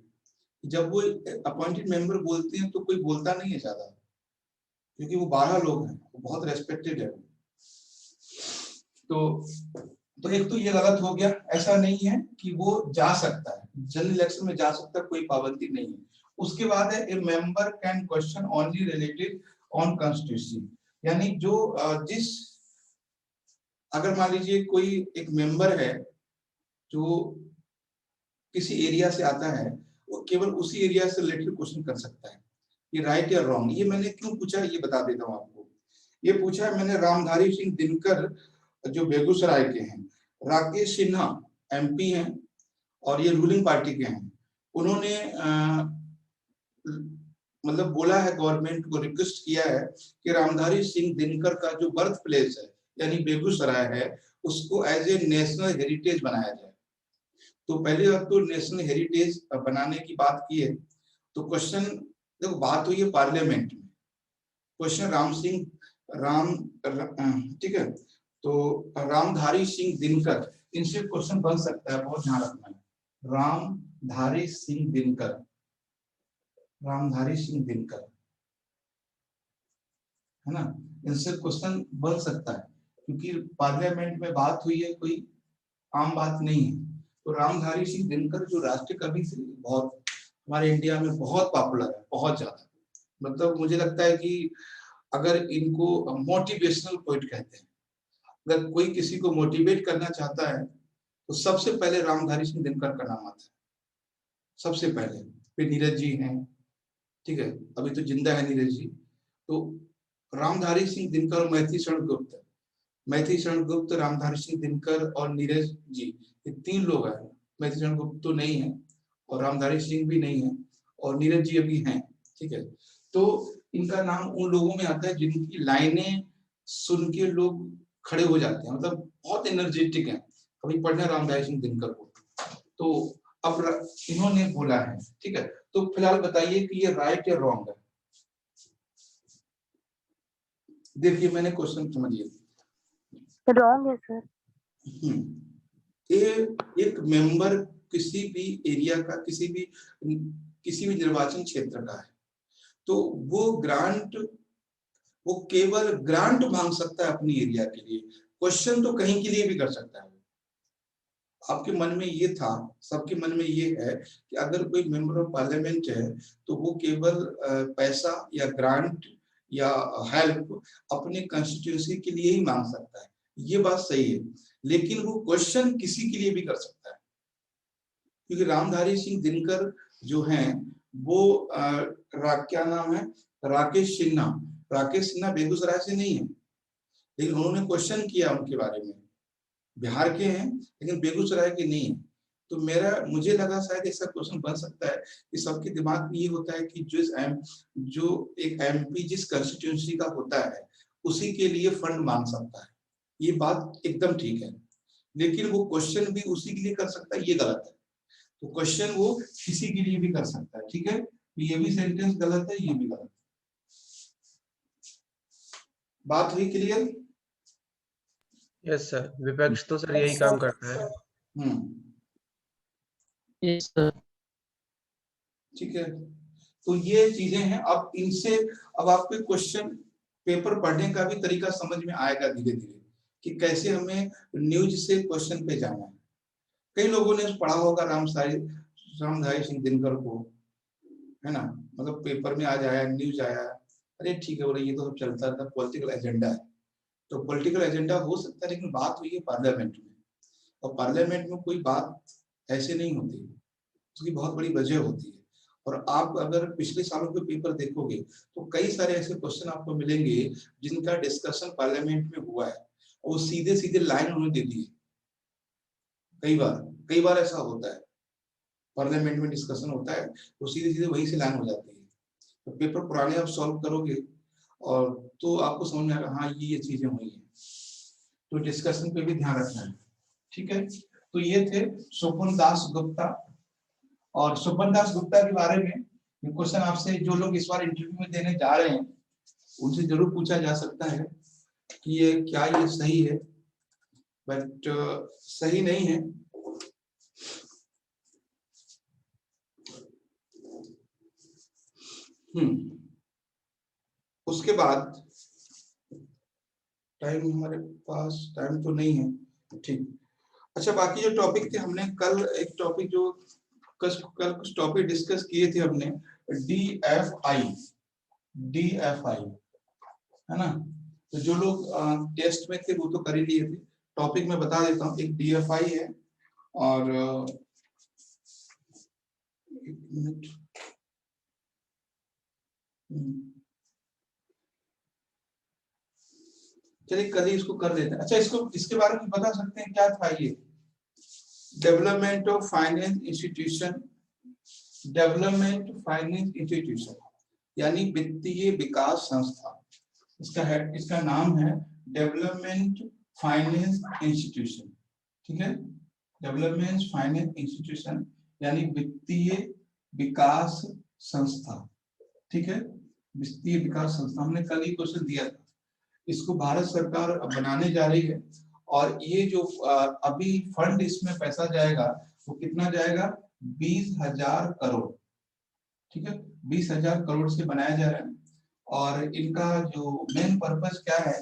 जब वो अपॉइंटेड मेंबर बोलते हैं तो कोई बोलता नहीं है ज्यादा, क्योंकि वो 12 लोग हैं, वो बहुत रेस्पेक्टेड है। तो एक तो ये गलत हो गया, ऐसा नहीं है कि वो जा सकता है जनरल इलेक्शन में, जा सकता है, कोई पाबंदी नहीं है। उसके बाद है ए member can question only related on constitution, यानी जो जिस, अगर मान लीजिए कोई एक मेंबर है जो किसी एरिया से आता है, वो केवल उसी एरिया से रिलेटेड क्वेश्चन कर सकता है। ये राइट या रॉन्ग, ये मैंने क्यों पूछा ये बता देता हूँ आपको। ये पूछा है मैंने रामधारी सिंह दिनकर जो बेगूसराय के हैं, राकेश सिन्हा एमपी हैं और ये रूलिंग पार्टी के हैं। उन्होंने मतलब बोला है, गवर्नमेंट को रिक्वेस्ट किया है कि रामधारी सिंह दिनकर का जो बर्थ प्लेस है यानी बेगूसराय है, उसको एज ए नेशनल हेरिटेज बनाया जाए। तो पहले बात तो नेशनल हेरिटेज बनाने की बात की है, तो क्वेश्चन देखो बात हुई है पार्लियामेंट में, क्वेश्चन ठीक है, तो रामधारी सिंह दिनकर, इनसे क्वेश्चन बन सकता है, बहुत ध्यान रखना है। रामधारी सिंह दिनकर, रामधारी सिंह दिनकर, है ना, इनसे क्वेश्चन बन सकता है क्योंकि पार्लियामेंट में बात हुई है, कोई आम बात नहीं है। तो रामधारी सिंह दिनकर जो राष्ट्रीय कवि थे, बहुत हमारे इंडिया में बहुत पॉपुलर है, बहुत ज्यादा। मतलब मुझे लगता है कि अगर इनको मोटिवेशनल पोएट कहते हैं, अगर कोई किसी को मोटिवेट करना चाहता है तो सबसे पहले रामधारी सिंह दिनकर का नाम आता है, सबसे पहले। फिर नीरज जी हैं, ठीक है, अभी तो जिंदा है नीरज जी। तो रामधारी सिंह दिनकर और मैथिली शरण गुप्त, मैथिली शरण गुप्त, रामधारी सिंह दिनकर और नीरज जी, ये 3 लोग हैं। मैथिली शरण गुप्त तो नहीं है और रामधारी सिंह भी नहीं है और नीरज जी अभी हैं, ठीक है। तो इनका नाम उन लोगों में आता है जिनकी लाइनें सुन के लोग खड़े हो जाते हैं, मतलब बहुत एनर्जेटिक हैं। कभी पढ़ना रामधारी सिंह दिनकर को। तो अब इन्होंने बोला है, ठीक है। तो फिलहाल बताइए कि ये राइट या रॉन्ग है। देखिए मैंने क्वेश्चन समझिए, रॉन्ग है सर। ये एक मेंबर किसी भी एरिया का, किसी भी निर्वाचन क्षेत्र का है, तो वो केवल ग्रांट मांग सकता है अपनी एरिया के लिए, क्वेश्चन तो कहीं के लिए भी कर सकता है। आपके मन में ये था, सबके मन में ये है कि अगर कोई मेंबर ऑफ पार्लियामेंट है तो वो केवल पैसा या ग्रांट या हेल्प अपने कंस्टिट्यूएंसी के लिए ही मांग सकता है। ये बात सही है, लेकिन वो क्वेश्चन किसी के लिए भी कर सकता है, क्योंकि रामधारी सिंह दिनकर जो हैं वो क्या नाम है, राकेश सिन्हा। राकेश सिन्हा बेगूसराय से नहीं है, लेकिन उन्होंने क्वेश्चन किया उनके बारे में। बिहार के हैं लेकिन बेगूसराय के नहीं है। तो मुझे लगा शायद ऐसा क्वेश्चन बन सकता है कि सबके दिमाग में ये होता है कि जो एक एमपी जिस कंस्टिट्यूएंसी का होता है उसी के लिए फंड मांग सकता है। ये बात एकदम ठीक है, लेकिन वो क्वेश्चन भी उसी के लिए कर सकता है, ये गलत है। तो क्वेश्चन वो किसी के लिए भी कर सकता है, ठीक है। तो ये भी सेंटेंस गलत है, ये भी गलत है। बात हुई क्लियर? यस सर, विपक्ष तो सर यही काम करता है। Yes sir. ठीक है, तो ये चीजें हैं। अब इनसे अब आपके क्वेश्चन पेपर पढ़ने का भी तरीका समझ में आएगा धीरे धीरे कि कैसे हमें न्यूज से क्वेश्चन पे जाना है। कई लोगों ने पढ़ा होगा रामधारी सिंह दिनकर को, है ना, मतलब पेपर में आज आया, न्यूज आया, अरे ठीक है बोले ये तो सब चलता था, पॉलिटिकल एजेंडा है। तो पॉलिटिकल एजेंडा हो सकता है, लेकिन बात हुई है पार्लियामेंट में, और पार्लियामेंट में कोई बात ऐसे नहीं होती, उसकी बहुत बड़ी वजह होती है। और आप अगर पिछले सालों के पेपर देखोगे तो कई सारे ऐसे क्वेश्चन आपको मिलेंगे जिनका डिस्कशन पार्लियामेंट में हुआ है और वो सीधे सीधे लाइन उन्होंने दे दी है। कई बार ऐसा होता है, पार्लियामेंट में डिस्कशन होता है तो सीधे सीधे वहीं से लाइन हो जाती है। तो पेपर पुराने आप सॉल्व करोगे और तो आपको समझ में आएगा हाँ ये चीजें हुई हैं। तो डिस्कशन पे भी ध्यान रखना है, ठीक है। तो ये थे स्वपन दास गुप्ता, और स्वपन दास गुप्ता के बारे में क्वेश्चन आपसे जो लोग इस बार इंटरव्यू में देने जा रहे हैं उनसे जरूर पूछा जा सकता है कि ये क्या ये सही है, बट सही नहीं है। उसके बाद टाइम हमारे पास टाइम तो नहीं है, ठीक। अच्छा, बाकी जो टॉपिक थे हमने कल एक टॉपिक जो कल कुछ टॉपिक डिस्कस किए थे हमने, DFI, है ना। तो जो लोग टेस्ट में थे वो तो कर ही लिए थे। टॉपिक मैं बता देता हूँ, एक DFI है और एक मिनट, चलिए कल ही इसको कर देते हैं। अच्छा, इसके बारे में बता सकते हैं क्या था ये? Development of finance institution, development finance institution यानी वित्तीय विकास संस्था। इसका नाम है डेवलपमेंट फाइनेंस इंस्टीट्यूशन, ठीक है। डेवलपमेंट फाइनेंस इंस्टीट्यूशन यानी वित्तीय विकास संस्था, ठीक है, वित्तीय विकास संस्था, हमने कल ही क्वेश्चन दिया था। इसको भारत सरकार बनाने जा रही है और ये जो अभी फंड इसमें पैसा जाएगा वो कितना जाएगा, 20,000 करोड़। ठीक है, 20,000 करोड़ से बनाया जा रहा है और इनका जो मेन पर्पस क्या है,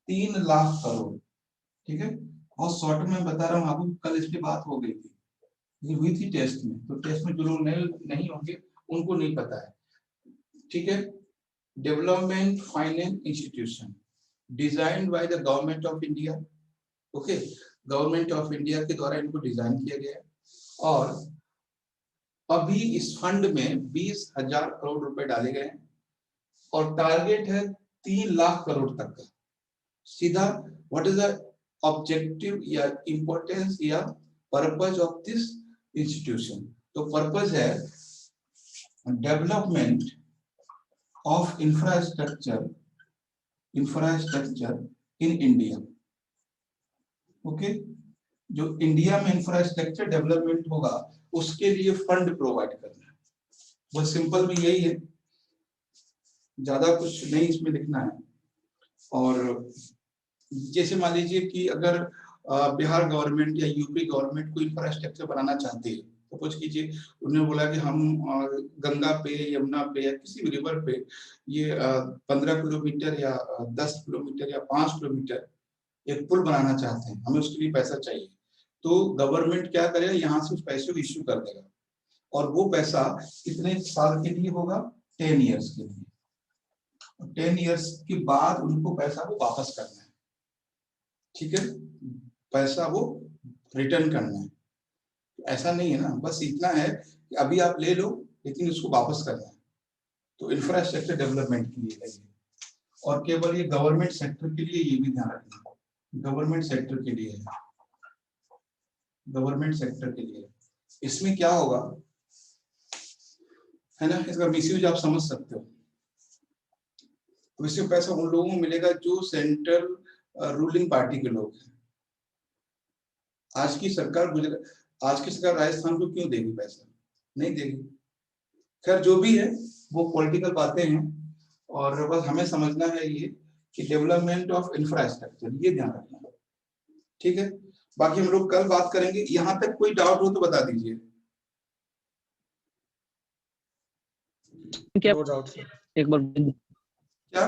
3 लाख करोड़। ठीक है, बहुत शॉर्ट में बता रहा हूँ आपको, कल इस पे बात हो गई थी, ये हुई थी टेस्ट में, तो टेस्ट में जो लोग नहीं होंगे उनको नहीं पता है। ठीक है, development finance institution designed by the government of India. Okay, government of India के द्वारा इनको डिजाइन किया गया है और अभी इस फंड में 20,000 करोड़ रुपए डाले गए हैं और टारगेट है 3 लाख करोड़ तक का। सीधा व्हाट इज द ऑब्जेक्टिव या इंपॉर्टेंस या पर्पस ऑफ दिस इंस्टीट्यूशन, तो पर्पस है development of infrastructure in India. Okay, जो इंडिया में इंफ्रास्ट्रक्चर डेवलपमेंट होगा उसके लिए फंड प्रोवाइड करना है, वो सिंपल भी यही है, ज्यादा कुछ नहीं इसमें लिखना है। और जैसे मान लीजिए कि अगर बिहार गवर्नमेंट या यूपी गवर्नमेंट को इंफ्रास्ट्रक्चर बनाना चाहते हैं, सपोज कीजिए उन्होंने बोला कि हम गंगा पे, यमुना पे या किसी भी रिवर पे ये 15 किलोमीटर या 10 किलोमीटर या 5 किलोमीटर एक पुल बनाना चाहते हैं, हमें उसके लिए पैसा चाहिए, तो गवर्नमेंट क्या करेगा, यहाँ से उस पैसे को इश्यू कर देगा और वो पैसा कितने साल के लिए होगा, 10 ईयर्स के लिए। 10 ईयर्स के बाद उनको पैसा वो वापस करना है। ठीक है, पैसा वो रिटर्न करना है, ऐसा नहीं है ना, बस इतना है कि अभी आप ले लो लेकिन उसको वापस करना है। तो इंफ्रास्ट्रक्चर डेवलपमेंट के लिए है ये, और केवल ये गवर्नमेंट सेक्टर के लिए, ये भी ध्यान रखना, गवर्नमेंट सेक्टर के लिए है, गवर्नमेंट सेक्टर के लिए। इसमें क्या होगा है ना, इसका मिसयूज आप समझ सकते हो। तो इससे पैसा उन लोगों को मिलेगा जो सेंट्रल रूलिंग पार्टी के लोग हैं। आज की सरकार राजस्थान को क्यों देगी पैसा, नहीं देगी। खैर जो भी है वो पॉलिटिकल बातें हैं और बस हमें समझना है ये कि डेवलपमेंट ऑफ इंफ्रास्ट्रक्चर, ये ध्यान रखना है। ठीक है, बाकी हम लोग कल बात करेंगे। यहाँ तक कोई डाउट हो तो बता दीजिए। क्या नो डाउट सर। एक बार क्या